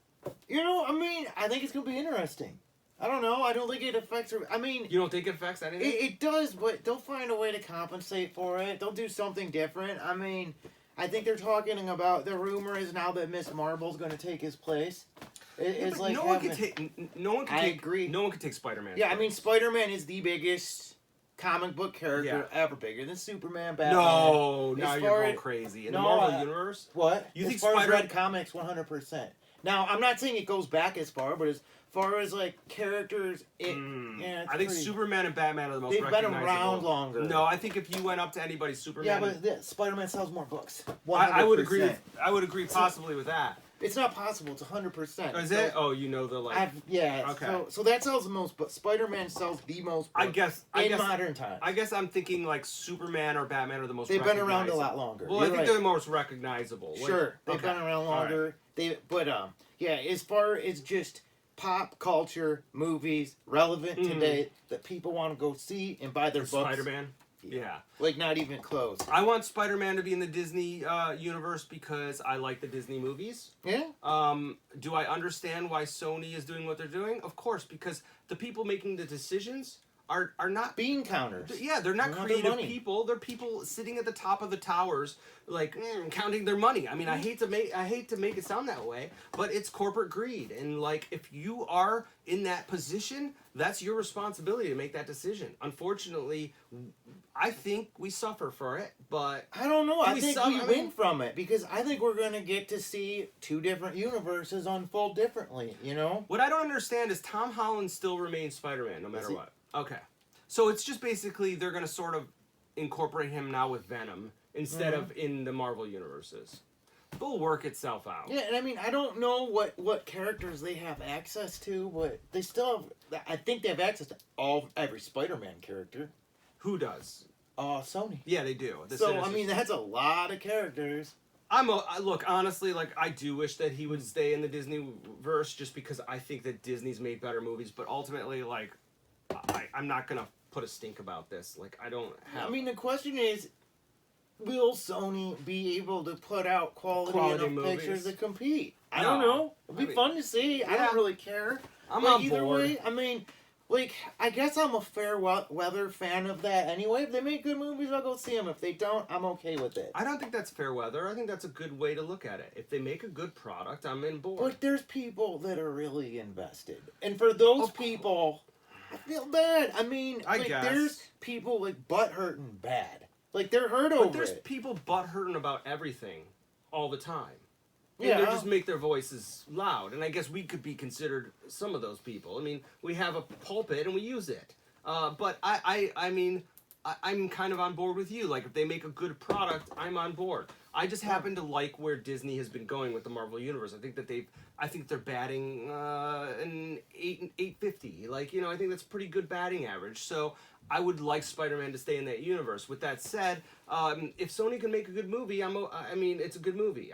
You know, I mean, I think it's gonna be interesting. I don't know. I don't think it affects. I mean, You don't think it affects anything? it does, but they'll find a way to compensate for it. They'll do something different. I mean, I think they're talking about the rumor is now that Miss Marble's going to take his place. It's like no one can take. No one can I take. agree. No one can take Spider-Man. Yeah, I mean, Spider-Man is the biggest comic book character Yeah. ever, bigger than Superman, Batman. No, now As you're far going as- crazy. In the No, Marvel universe, What? You as think far as Spider- Red Comics, 100%. Now, I'm not saying it goes back as far, but as far as like characters, yeah, it's I think pretty- Superman and Batman are the most They've been recognizable. around longer. No, I think if you went up to anybody, Superman. Yeah, but Spider-Man sells more books. 100%. I would agree. I would agree possibly with that. It's not possible. It's 100%. Is it? Oh, you know the like. Yeah. Okay. So that sells the most, but Spider-Man sells the most. I books guess. in modern times. I guess I'm thinking like Superman or Batman are the most. They've been around a recognizable. lot longer. Well, You're I think right. they're the most recognizable. Like- Sure, they've okay. been around All right. longer. Yeah, as far as just pop culture movies relevant today that people want to go see and buy their books. Spider-Man. Yeah. Like not even close. I want Spider-Man to be in the Disney universe because I like the Disney movies. Yeah. Do I understand why Sony is doing what they're doing? Of course, because the people making the decisions are not. Bean counters. Yeah, they're not They want their creative money. people. They're people sitting at the top of the towers, like counting their money. I mean, I hate to make it sound that way, but it's corporate greed. And like, if you are in that position, that's your responsibility to make that decision. Unfortunately, I think we suffer for it, but I don't know. I we think suck- we I win mean- from it because I think we're gonna get to see two different universes unfold differently. You know. what I don't understand is Tom Holland still remains Spider-Man no matter Is he? what. Okay, so it's just basically they're gonna sort of incorporate him now with Venom instead of in the Marvel universes. It'll work itself out. Yeah, and I mean, I don't know what characters they have access to, but they still have. I think they have access to every Spider-Man character. Who does? Sony. Yeah, they do. The So I Sinister- mean, that's a lot of characters. look, honestly, like I do wish that he would stay in the Disney verse just because I think that Disney's made better movies, but ultimately, like, I'm not gonna put a stink about this. Like, I don't have. I mean, the question is, will Sony be able to put out quality enough movies. pictures to compete? I No. don't know. It'll be I mean, fun to see. I yeah. don't really care. I'm But on either board. way, I mean, like, I guess I'm a fair weather fan of that anyway. If they make good movies, I'll go see them. If they don't, I'm okay with it. I don't think that's fair weather. I think that's a good way to look at it. If they make a good product, I'm in board. But there's people that are really invested. And for those people, I feel bad. I mean, I like, guess. there's people, like, butt hurting bad. Like, they're hurt But over there's it. people butt hurting about everything all the time. And Yeah. they just make their voices loud. And I guess we could be considered some of those people. I mean, we have a pulpit and we use it. But I mean, I'm kind of on board with you. Like, if they make a good product, I'm on board. I just happen to like where Disney has been going with the Marvel Universe. I think they're batting an 850. Like, you know, I think that's pretty good batting average. So I would like Spider-Man to stay in that universe. With that said, if Sony can make a good movie, I mean, it's a good movie.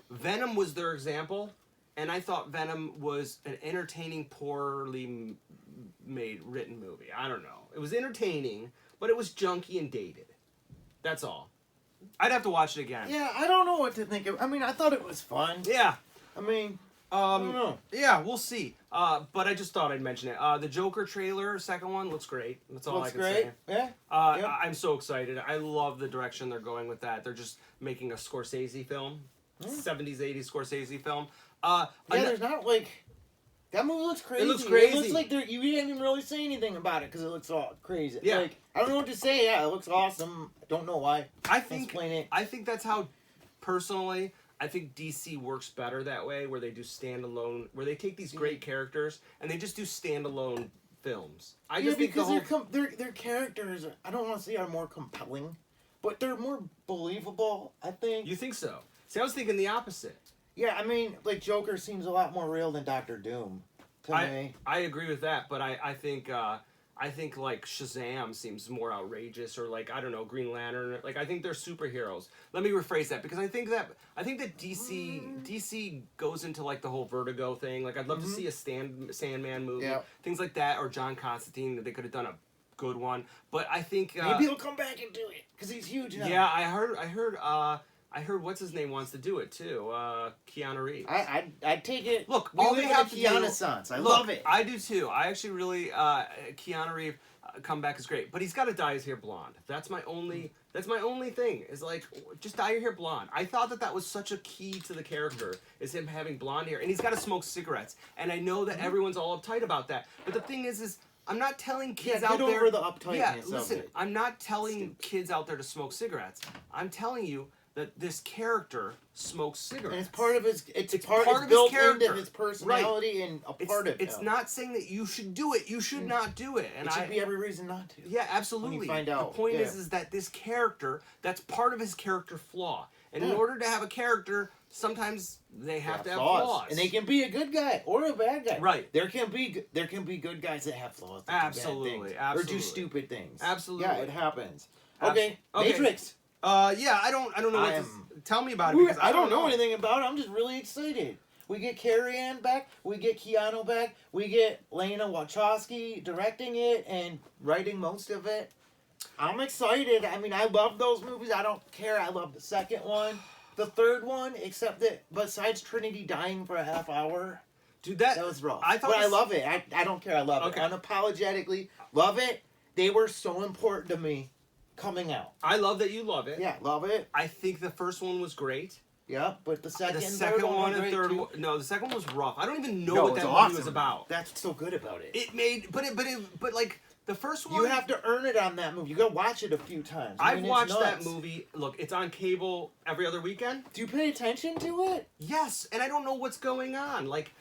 Venom was their example, and I thought Venom was an entertaining, poorly written movie. I don't know. It was entertaining, but it was junky and dated. That's all. I'd have to watch it again. Yeah, I don't know what to think of. I mean, I thought it was fun. Yeah. I mean, I don't know. Yeah, we'll see. But I just thought I'd mention it. The Joker trailer, second one, looks great. That's all I can say. Yeah. Yep. I'm so excited. I love the direction they're going with that. They're just making a Scorsese film. 70s, 80s Scorsese film. There's not like... That movie looks crazy. It looks crazy. It looks like you didn't even really say anything about it because it looks all crazy. Yeah. Like, I don't know what to say. Yeah, it looks awesome. I don't know why. Explain it. I think that's how, personally, I think DC works better that way, where they do standalone, where they take these great characters and they just do standalone films. I just think their characters, I don't want to say are more compelling, but they're more believable, I think. You think so? See, I was thinking the opposite. Yeah, I mean, like, Joker seems a lot more real than Doctor Doom to me. I agree with that, but I think like Shazam seems more outrageous, or like, I don't know, Green Lantern. Like, I think they're superheroes. Let me rephrase that, because I think that DC goes into like the whole Vertigo thing. Like, I'd love to see a Sandman movie, things like that, or John Constantine. They could have done a good one, but I think maybe he'll come back and do it because he's huge now. Yeah, I heard what's his name wants to do it too. Keanu Reeves. I'd take it. Look, all they have to do. Keanu-sans. I love it. I do too. I actually really Keanu Reeves comeback is great, but he's got to dye his hair blonde. That's my only thing. Is like, just dye your hair blonde. I thought that was such a key to the character, is him having blonde hair, and he's got to smoke cigarettes. And I know that everyone's all uptight about that, but the thing is I'm not telling kids out there. Get over the uptightness. Yeah, listen. I'm not telling kids out there to smoke cigarettes. I'm telling you that this character smokes cigarettes. And it's part of his. It's part of built his character. into his personality, and a part of him. It's not saying that you should do it. You should not do it. And it should be every reason not to. Yeah, absolutely. When you find out. The point is that this character, that's part of his character flaw. And in order to have a character, sometimes they have to have flaws. And they can be a good guy or a bad guy. Right. There can be good guys that have flaws. That Absolutely. do bad things, Absolutely. Or do stupid things. Absolutely. Yeah, it happens. Okay. Matrix. Yeah, I don't know tell me about it, because I don't know anything about it. I'm just really excited. We get Carrie-Anne back. We get Keanu back. We get Lana Wachowski directing it and writing most of it. I'm excited. I mean, I love those movies. I don't care. I love the second one. The third one, except that besides Trinity dying for a half hour, dude, that was rough. I love it. I don't care. I love it. Unapologetically love it. They were so important to me coming out. I love that you love it. Yeah, love it. I think the first one was great. Yeah, but the second one and third one. No, the second one was rough. I don't even know what that movie was about. That's so good about it. It made, but like the first one. You have to earn it on that movie. You gotta watch it a few times. I've watched that movie. Look, it's on cable every other weekend. Do you pay attention to it? Yes, and I don't know what's going on. Like.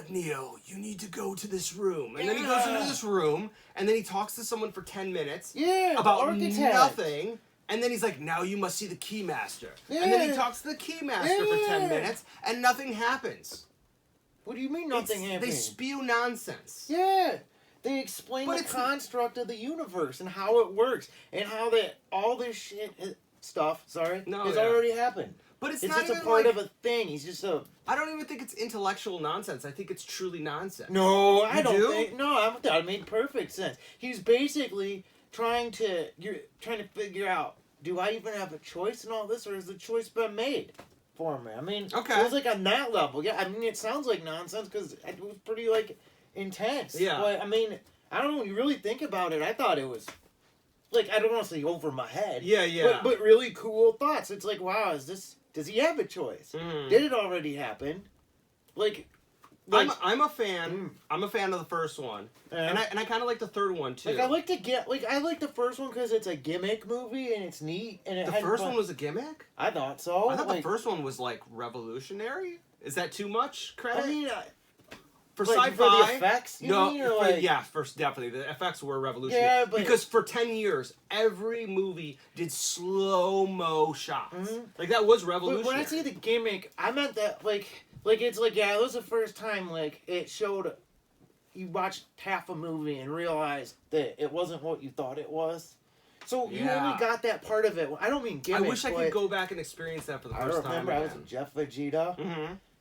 Neo, you need to go to this room. And then he goes into this room, and then he talks to someone for 10 minutes. Yeah, about nothing. And then he's like, now you must see the Keymaster. Yeah. And then he talks to the Keymaster for 10 minutes, and nothing happens. What do you mean nothing happens? They spew nonsense. Yeah. They explain the construct of the universe and how it works, and how all this stuff has already happened. But it's not just a part of a thing. He's just a... I don't even think it's intellectual nonsense. I think it's truly nonsense. No, I don't think... No, I thought it made perfect sense. He's basically trying to figure out, do I even have a choice in all this, or has the choice been made for me? I mean, it was like on that level. Yeah, I mean, it sounds like nonsense because it was pretty, like, intense. Yeah. But, I mean, I don't know. When you really think about it, I thought it was... Like, I don't want to say over my head. Yeah. But really cool thoughts. It's like, wow, does he have a choice? Did it already happen? Like, Like, I'm a fan. I'm a fan of the first one, and I kind of like the third one too. Like I like the first one because it's a gimmick movie and it's neat and it The had first fun. one was a gimmick. I thought so. I thought the first one was like revolutionary. Is that too much credit? I mean, for like, sci-fi, for the effects, you no, mean, or like, yeah, first definitely the effects were revolutionary. Yeah, but because for 10 years, every movie did slow-mo shots. Like that was revolutionary. But when I say the gimmick, I meant that like it's like it was the first time like it showed. You watched half a movie and realized that it wasn't what you thought it was. So you only got that part of it. I don't mean gimmick. I wish I could go back and experience that for the first time. I remember I was with Jeff Vegeta.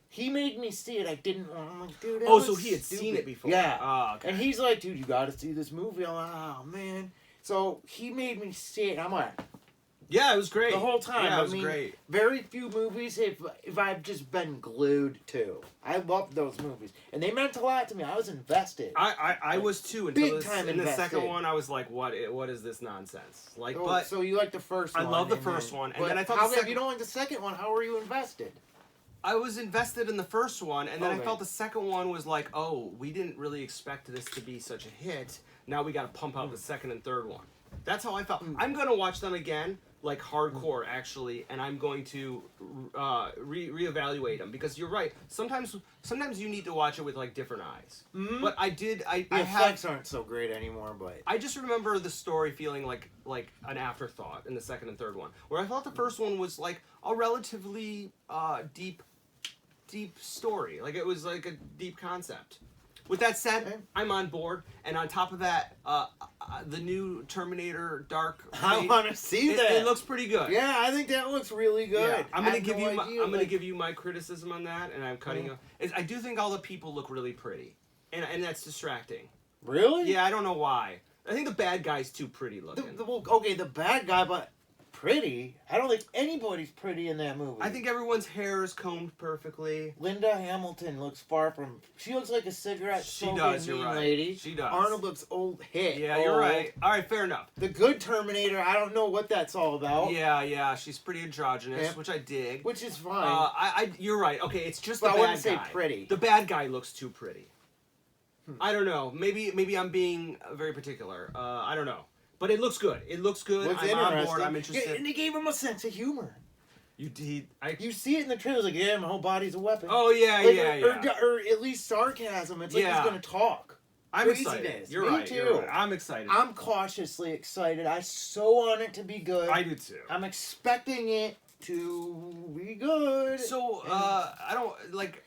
He made me see it. I didn't want. I'm like, dude. So he had seen it before. Yeah. Oh, okay. And he's like, dude, you got to see this movie. I'm like, oh man. So he made me see it. I'm like, yeah, it was great the whole time. Yeah, it was great. Very few movies if I've just been glued to. I loved those movies, and they meant a lot to me. I was invested. I was too Big time in the invested. second one. I was like, what is this nonsense? Like, Oh, but so you like the first one? I love the first one, and then I thought if you don't like the second one, how were you invested? I was invested in the first one, and then I Okay. felt the second one was like, oh, we didn't really expect this to be such a hit. Now we got to pump out the second and third one. That's how I felt. I'm gonna watch them again, like hardcore actually, and I'm going to reevaluate them because you're right. Sometimes you need to watch it with like different eyes. But The I effects aren't so great anymore, but I just remember the story feeling like an afterthought in the second and third one, where I thought the first one was like a relatively deep story. Like it was like a deep concept. With that said, I'm on board, and on top of that, the new Terminator Dark I Fate, want to see that. It looks pretty good. Yeah, I think that looks really good. Yeah. I'm gonna give you give you my criticism on that, and I'm cutting you. I do think all the people look really pretty, and that's distracting. Really? Yeah, I don't know why. I think the bad guy's too pretty looking. The bad guy, but pretty. I don't think anybody's pretty in that movie. I think everyone's hair is combed perfectly. Linda Hamilton looks far from. She looks like a cigarette smoking mean right. lady. She does. Arnold looks old hit. Yeah, you're right. All right, fair enough. The good Terminator, I don't know what that's all about. Yeah, she's pretty androgynous, which I dig. Which is fine. You're right. Okay, it's just But the I bad wouldn't say guy. pretty. The bad guy looks too pretty. I don't know. Maybe I'm being very particular. I don't know. But it looks good. It looks good. What's I'm on board. interesting- I'm interested. Yeah, and they gave him a sense of humor. You see it in the trailers, like, yeah, my whole body's a weapon. Oh yeah, Like, yeah. Or at least sarcasm. It's like he's gonna talk. I'm excited. Craziness. You're Me right. too. You're right. I'm excited. I'm cautiously excited. I so want it to be good. I do too. I'm expecting it to be good. So I don't like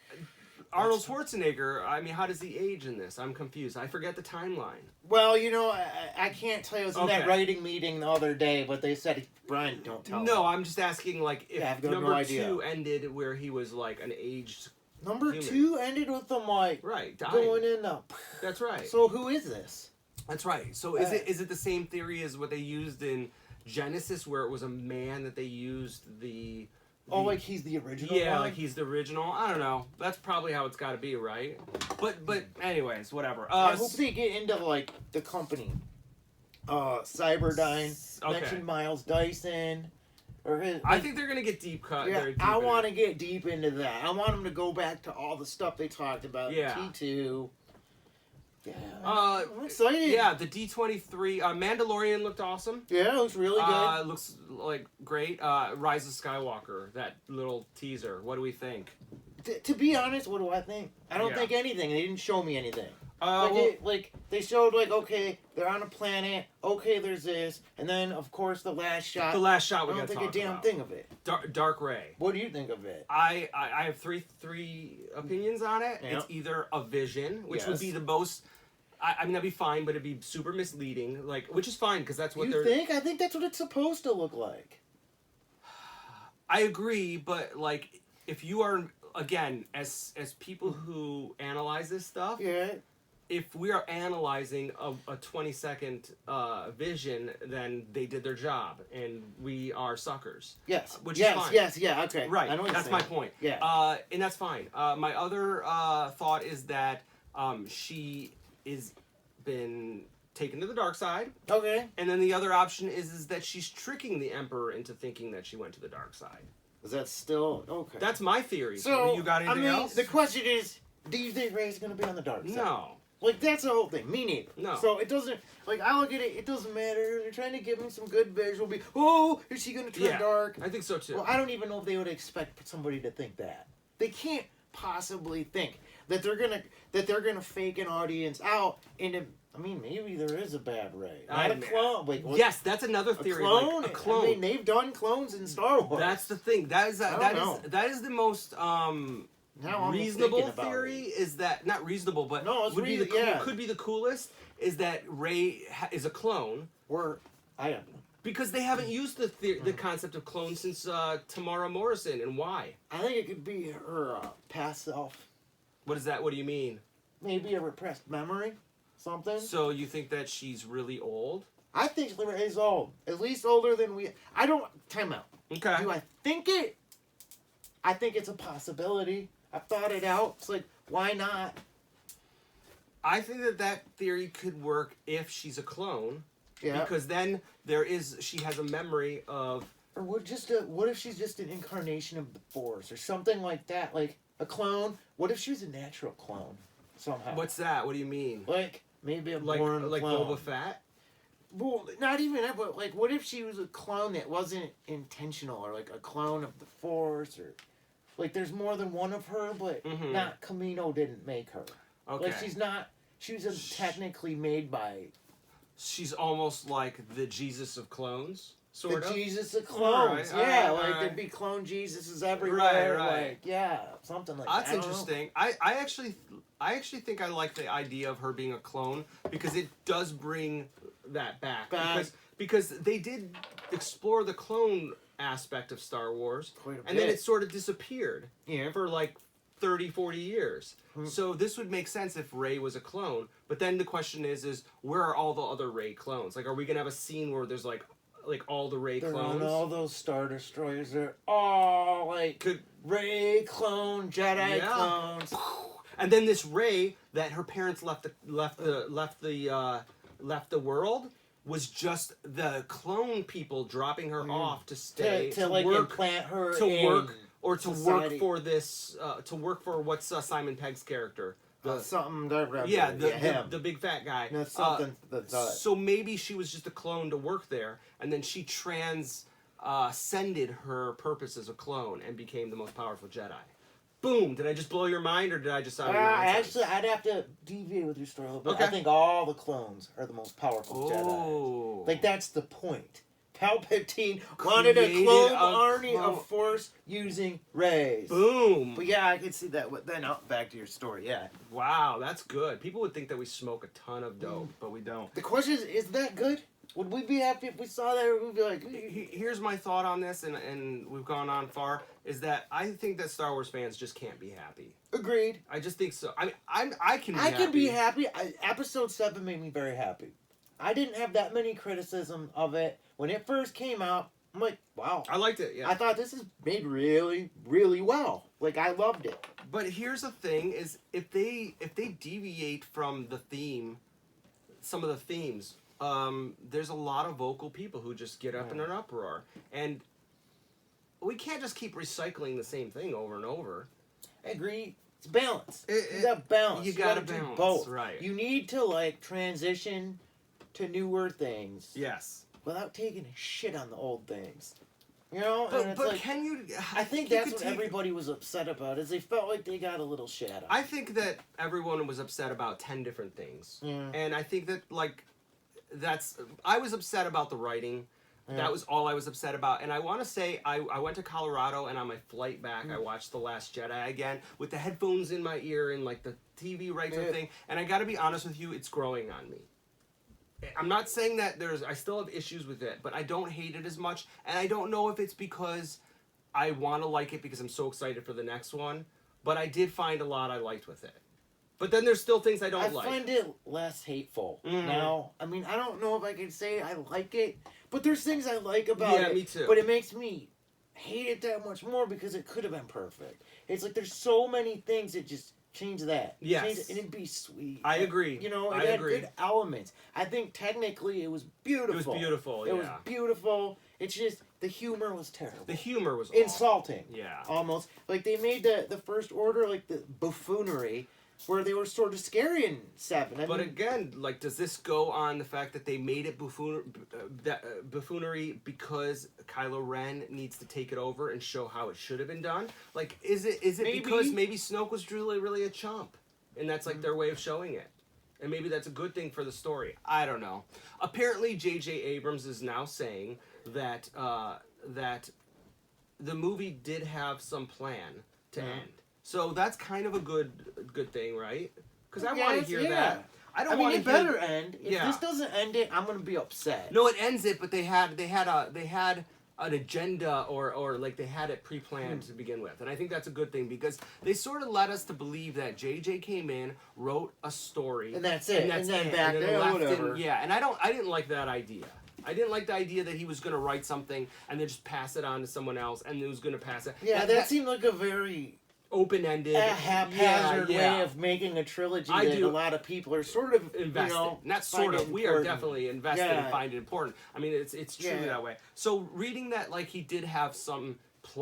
Arnold Schwarzenegger. I mean, how does he age in this? I'm confused. I forget the timeline. Well, you know, I can't tell you. I was in that Okay. writing meeting the other day, but they said, Brian, don't tell me. No, I'm just asking, like, if Yeah, I've got no number idea. 2 ended where he was like an aged Number human. 2 ended with them like Right, dying. going in the. That's right. So who is this? That's right. So is it the same theory as what they used in Genesis, where it was a man that they used the Oh, like he's the original. yeah, one? like he's the original. I don't know. That's probably how it's got to be, right? But anyways, whatever. I hope they get into like the company. Cyberdyne Okay. mentioned Miles Dyson, or his. I think they're gonna get deep cut. Yeah, very deep I in want it. to get deep into that. I want them to go back to all the stuff they talked about. Yeah. T2. Yeah. I'm excited. Yeah, the D23 Mandalorian looked awesome. Yeah, it looks really good. It looks like great. Rise of Skywalker, that little teaser. What do we think? To be honest, what do I think? I don't Yeah. think anything. They didn't show me anything. Well, They showed like, okay, they're on a planet. Okay, there's this, and then of course the last shot. the last shot we I don't gotta think a talk damn about. thing of it. Dark Ray. What do you think of it? I have three opinions on it. Yeah. It's either a vision, which would Yes. be the most. I mean, that'd be fine, but it'd be super misleading. Like, which is fine because that's what You they're. think? I think that's what it's supposed to look like. I agree, but like, if you are again as people who analyze this stuff, Yeah. if we are analyzing a 20-second vision, then they did their job, and we are suckers. Yes. Which yes. is fine. Yes. Yeah. Okay. Right. I know what That's you're my saying. point. Yeah. And that's fine. My other thought is that she is been taken to the dark side, Okay. and then the other option is that she's tricking the Emperor into thinking that she went to the dark side. Is that still okay? That's my theory. So You got anything else? the question is, Do you think Rey's gonna be on the dark side? No. Like, that's the whole thing. Me neither. No. So it doesn't, like, I look at it, it doesn't matter. They're trying to give me some good visual. Oh, is she going to turn dark? I think so too. Well, I don't even know if they would expect somebody to think that. They can't possibly think that they're gonna fake an audience out into. I mean, maybe there is a bad Rey. Not a clone. Wait, what? Yes, that's another theory. A clone? Like a clone. I mean, they've done clones in Star Wars. That's the thing. That is the most reasonable theory. Is that not reasonable, but no, it's would be could be the coolest. Is that Rey is a clone? Or I don't know. Because they haven't used the concept of clones since Tamara Morrison, and why? I think it could be her past self. What is that? What do you mean? Maybe a repressed memory, something. So you think that she's really old? I think Rey's old, at least older than we. I don't. Time out. Okay. Do I think it? I think it's a possibility. I thought it out. It's like, why not? I think that theory could work if she's a clone. Yeah. Because then she has a memory of. Or what if she's just an incarnation of the Force or something like that? Like a clone. What if she was a natural clone somehow? What's that? What do you mean? Like maybe a like born like clone. Boba Fett? Well, not even that, but like, what if she was a clone that wasn't intentional, or like a clone of the Force, or like there's more than one of her, but not Kamino didn't make her. Okay. Like she was technically made by. She's almost like the Jesus of clones, sort of. The Jesus of clones, yeah. There'd be clone Jesuses everywhere, right. Like something like That's that. interesting. I actually think I like the idea of her being a clone because it does bring that back. Because they did explore the clone aspect of Star Wars, and then it sort of disappeared for like 30, 40 years. So this would make sense if Rey was a clone. But then the question is where are all the other Rey clones? Like, are we gonna have a scene where there's like all the Rey clones? On all those Star Destroyers are all like Rey clone, Jedi clones. And then this Rey that her parents left the world was just the clone people dropping her off to stay to like work, implant her work for this to work for what's Simon Pegg's character. The big fat guy. No, something so maybe she was just a clone to work there, and then she transcended her purpose as a clone and became the most powerful Jedi. Boom! Did I just blow your mind, or did I just sound actually, I'd have to deviate with your story a little bit. Okay. I think all the clones are the most powerful Jedi. Like, that's the point. Palpatine wanted a clone army of Force using Reys. Boom! But yeah, I can see that. Then back to your story, yeah. Wow, that's good. People would think that we smoke a ton of dope, but we don't. The question is that good? Would we be happy if we saw that? We'd be like... Here's my thought on this, and we've gone on far, is that I think that Star Wars fans just can't be happy. Agreed. I just think so. I mean, I can be happy. I can be happy. Episode 7 made me very happy. I didn't have that many criticism of it. When it first came out, I'm like, wow. I liked it, yeah. I thought this is made really, really well. Like, I loved it. But here's the thing, is if they deviate from the theme, some of the themes... there's a lot of vocal people who just get up in an uproar, and we can't just keep recycling the same thing over and over. I agree. It's balance. You got balance. You gotta balance, do both. Right. You need to like transition to newer things. Yes. Without taking a shit on the old things. You know, but like, can you? I think that's what everybody was upset about. Is they felt like they got a little shit out of it. I think that everyone was upset about 10 different things, and I think that like. I was upset about the writing. That was all I was upset about. And I want to say, I went to Colorado, and on my flight back, I watched The Last Jedi again with the headphones in my ear and like the TV right to the thing. And I got to be honest with you, it's growing on me. I'm not saying that I still have issues with it, but I don't hate it as much. And I don't know if it's because I want to like it because I'm so excited for the next one. But I did find a lot I liked with it. But then there's still things I don't like. I find it less hateful now. I mean, I don't know if I can say I like it, but there's things I like about it. Yeah, me too. But it makes me hate it that much more because it could have been perfect. It's like there's so many things that just change that. Yes. Change it, and it'd be sweet. I agree. You know, it had good elements. I think technically it was beautiful. It was beautiful, It was beautiful. It's just, the humor was terrible. The humor was insulting. Yeah. Almost. Like, they made the First Order, like, the buffoonery. where they were sort of scary in 7. But again, like, does this go on the fact that they made it buffoonery because Kylo Ren needs to take it over and show how it should have been done? Like, is it because maybe Snoke was really a chump, and that's like their way of showing it? And maybe that's a good thing for the story. I don't know. Apparently, J.J. Abrams is now saying that that the movie did have some plan to end. So that's kind of a good thing, right? Because I want to hear that. I mean, it better end. If this doesn't end it, I'm gonna be upset. No, it ends it, but they had an agenda or like they had it pre-planned to begin with, and I think that's a good thing because they sort of led us to believe that JJ came in, wrote a story, and that's it, and then back there, whatever. And I didn't like that idea. I didn't like the idea that he was going to write something and then just pass it on to someone else, and it was going to pass it. Yeah, that seemed like a very open-ended, haphazard way of making a trilogy that a lot of people are sort of invested. Not sort of. We are definitely invested and find it important. I mean, it's truly that way. So reading that, like, he did have some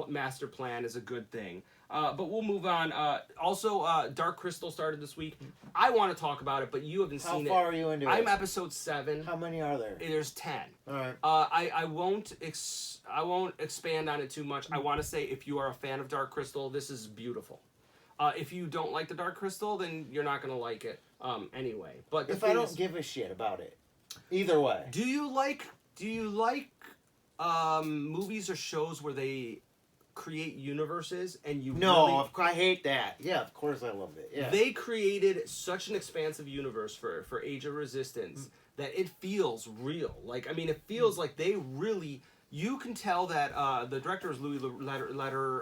master plan is a good thing. But we'll move on. Also, Dark Crystal started this week. I want to talk about it, but you haven't seen it. How far are you into it? I'm episode 7. How many are there? There's 10. All right. I won't expand on it too much. I want to say if you are a fan of Dark Crystal, this is beautiful. If you don't like the Dark Crystal, then you're not gonna like it anyway. But if I don't give a shit about it, either way. Do you like movies or shows where they create universes and you I hate that. Yeah, of course I love it. Yeah. They created such an expansive universe for Age of Resistance that it feels real. Like, I mean, it feels like they really. You can tell that the director is Louis Letter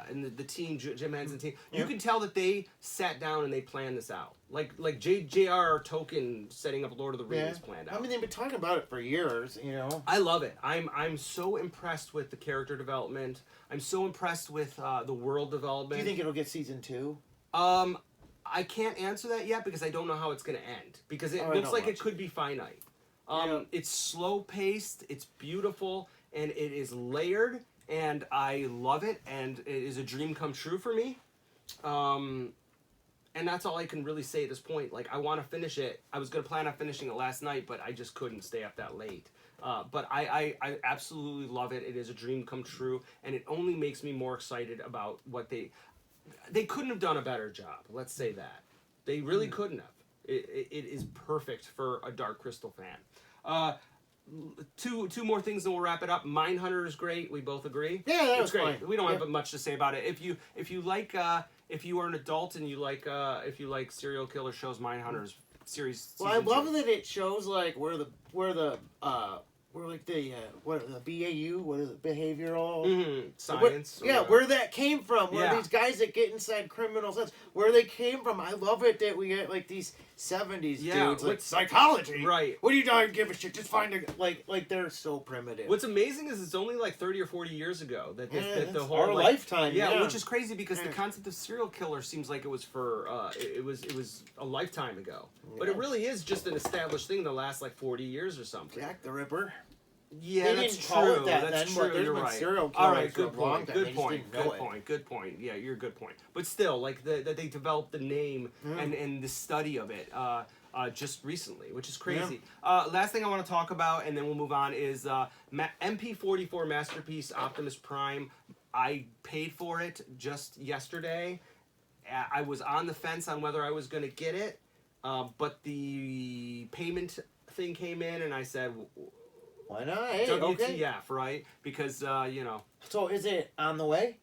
and the team, Jim Henson team. You can tell that they sat down and they planned this out. Like J.R. Tolkien setting up Lord of the Rings planned out. I mean, they've been talking about it for years, you know. I love it. I'm so impressed with the character development. I'm so impressed with the world development. Do you think it'll get season 2? I can't answer that yet because I don't know how it's going to end. Because it looks like it could be finite. It's slow paced. It's beautiful. And it is layered, and I love it, and it is a dream come true for me. And that's all I can really say at this point. Like, I want to finish it. I was going to plan on finishing it last night, but I just couldn't stay up that late. But I absolutely love it. It is a dream come true, and it only makes me more excited about what they couldn't have done a better job. Let's say that. They really couldn't have. It is perfect for a Dark Crystal fan. Two more things and we'll wrap it up. Mindhunter is great. We both agree. Yeah, that was great. Fine. We don't have much to say about it. If you like if you are an adult and you like serial killer shows, Mindhunter's series. Well, I love that it shows like where the BAU, what is it, behavioral science. Where that came from. Where these guys that get inside criminals' heads, where they came from. I love it that we get like these 70s dudes like psychology. Right. What do you don't give a shit? Just find a like they're so primitive. What's amazing is it's only like 30 or 40 years ago that the whole our lifetime. Yeah, which is crazy because the concept of serial killer seems like it was for it was a lifetime ago, but it really is just an established thing the last like 40 years or something. Jack the Ripper. Yeah, that's true. Call it that that's then, true. But You're right. Serial All right, good point. Good point. Yeah, you're a good point. But still, like that they developed the name and the study of it just recently, which is crazy. Last thing I want to talk about, and then we'll move on, is MP44 Masterpiece Optimus Prime. I paid for it just yesterday. I was on the fence on whether I was going to get it, but the payment thing came in, and I said, why not? Hey, WTF, right? Because, So is it on the way?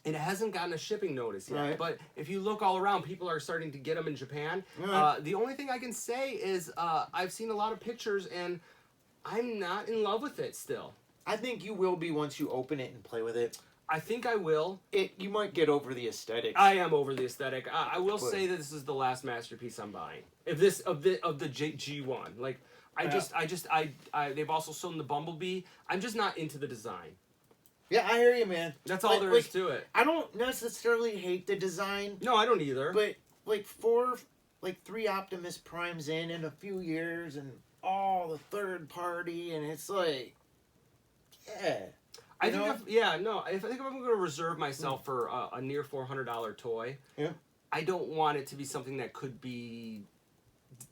It hasn't gotten a shipping notice yet. Right. But if you look all around, people are starting to get them in Japan. Right. The only thing I can say is I've seen a lot of pictures, and I'm not in love with it still. I think you will be once you open it and play with it. I think I will. You might get over the aesthetic. I am over the aesthetic. I will say that this is the last masterpiece I'm buying. If this of the G1, like they've also shown the Bumblebee. I'm just not into the design. Yeah, I hear you, man. That's all there is to it. I don't necessarily hate the design. No, I don't either. But like 3 Optimus Primes in a few years, and all the third party, and it's like, yeah. I think I'm going to reserve myself for a near $400 toy. Yeah. I don't want it to be something that could be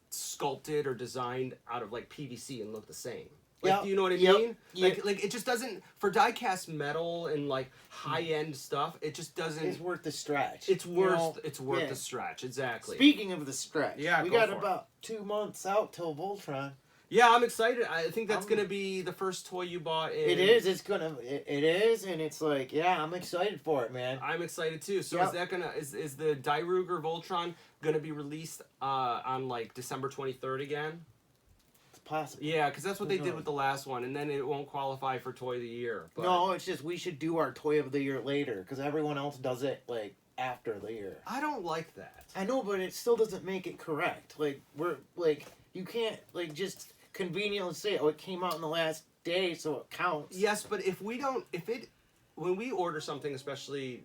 sculpted or designed out of like PVC and look the same. Like, do you know what I mean? Like it just doesn't, for die-cast metal and like high-end stuff, it just doesn't. It's worth the stretch. It's worth the stretch, exactly. Speaking of the stretch, yeah, we got about 2 months out till Voltron. Yeah, I'm excited. I think that's gonna be the first toy you bought. It is. It's gonna. It is, and it's like, yeah, I'm excited for it, man. I'm excited too. So is that gonna is the Dairuger Voltron gonna be released on like December 23rd again? Possible. Yeah, because that's what they did with the last one, and then it won't qualify for Toy of the Year. But... No, it's just we should do our Toy of the Year later, because everyone else does it, like, after the year. I don't like that. I know, but it still doesn't make it correct. Like, you can't, like, just conveniently say, oh, it came out in the last day, so it counts. Yes, but when we order something, especially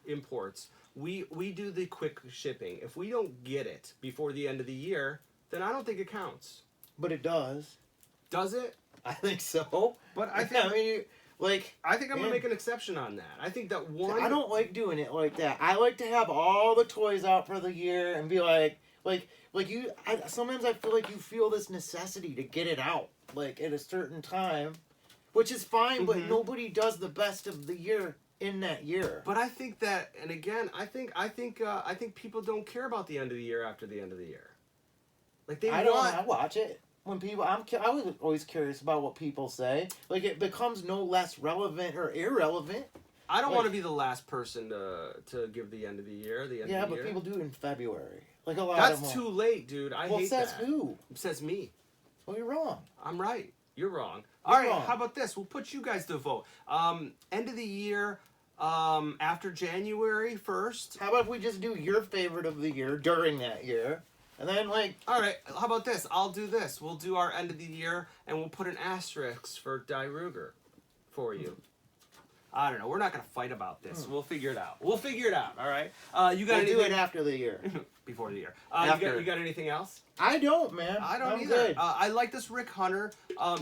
imports, we do the quick shipping. If we don't get it before the end of the year, then I don't think it counts. But it does. Does it? I think so. But I think I think I'm gonna man. make an exception on that. I think that one. I don't like doing it like that. I like to have all the toys out for the year and be like you. Sometimes I feel like you feel this necessity to get it out like at a certain time, which is fine. But nobody does the best of the year in that year. But I think that, and again, I think people don't care about the end of the year after the end of the year. Like I watch it. When people, I was always curious about what people say. Like, it becomes no less relevant or irrelevant. I don't want to be the last person to give the end of the year. Yeah, but people do it in February. Like a lot of them. That's too late, dude. I hate says that. Who? It says me. Well, you're wrong. I'm right. You're wrong. You're All right, wrong. how about this? We'll put you guys to vote. End of the year, after January 1st. How about if we just do your favorite of the year during that year? And then, like... All right, how about this? I'll do this. We'll do our end of the year, and we'll put an asterisk for Dairuger for you. I don't know. We're not going to fight about this. We'll figure it out. We'll figure it out, all right? You got anything? do it after the year. Before the year. After. You got anything else? I don't, man. I don't I'm either. Good. I like this Rick Hunter.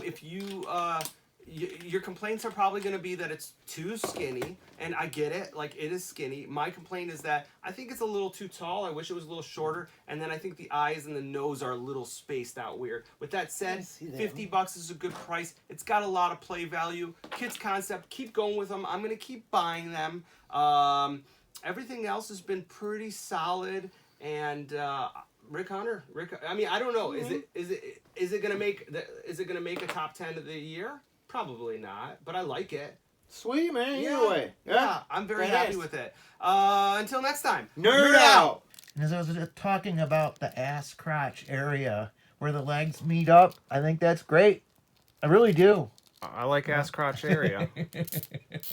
If you... your complaints are probably going to be that it's too skinny, and I get it. Like, it is skinny. My complaint is that I think it's a little too tall. I wish it was a little shorter, and then I think the eyes and the nose are a little spaced out weird. With that said, $50 is a good price. It's got a lot of play value. Kitzconcept, keep going with them. I'm going to keep buying them. Everything else has been pretty solid, and Rick Hunter. I mean, I don't know. Is it going to make a top 10 of the year? Probably not, but I like it. Sweet, man. Either way. Yeah, I'm very happy with it. Until next time. Nerd out! As I was just talking about the ass crotch area where the legs meet up, I think that's great. I really do. I like ass crotch area.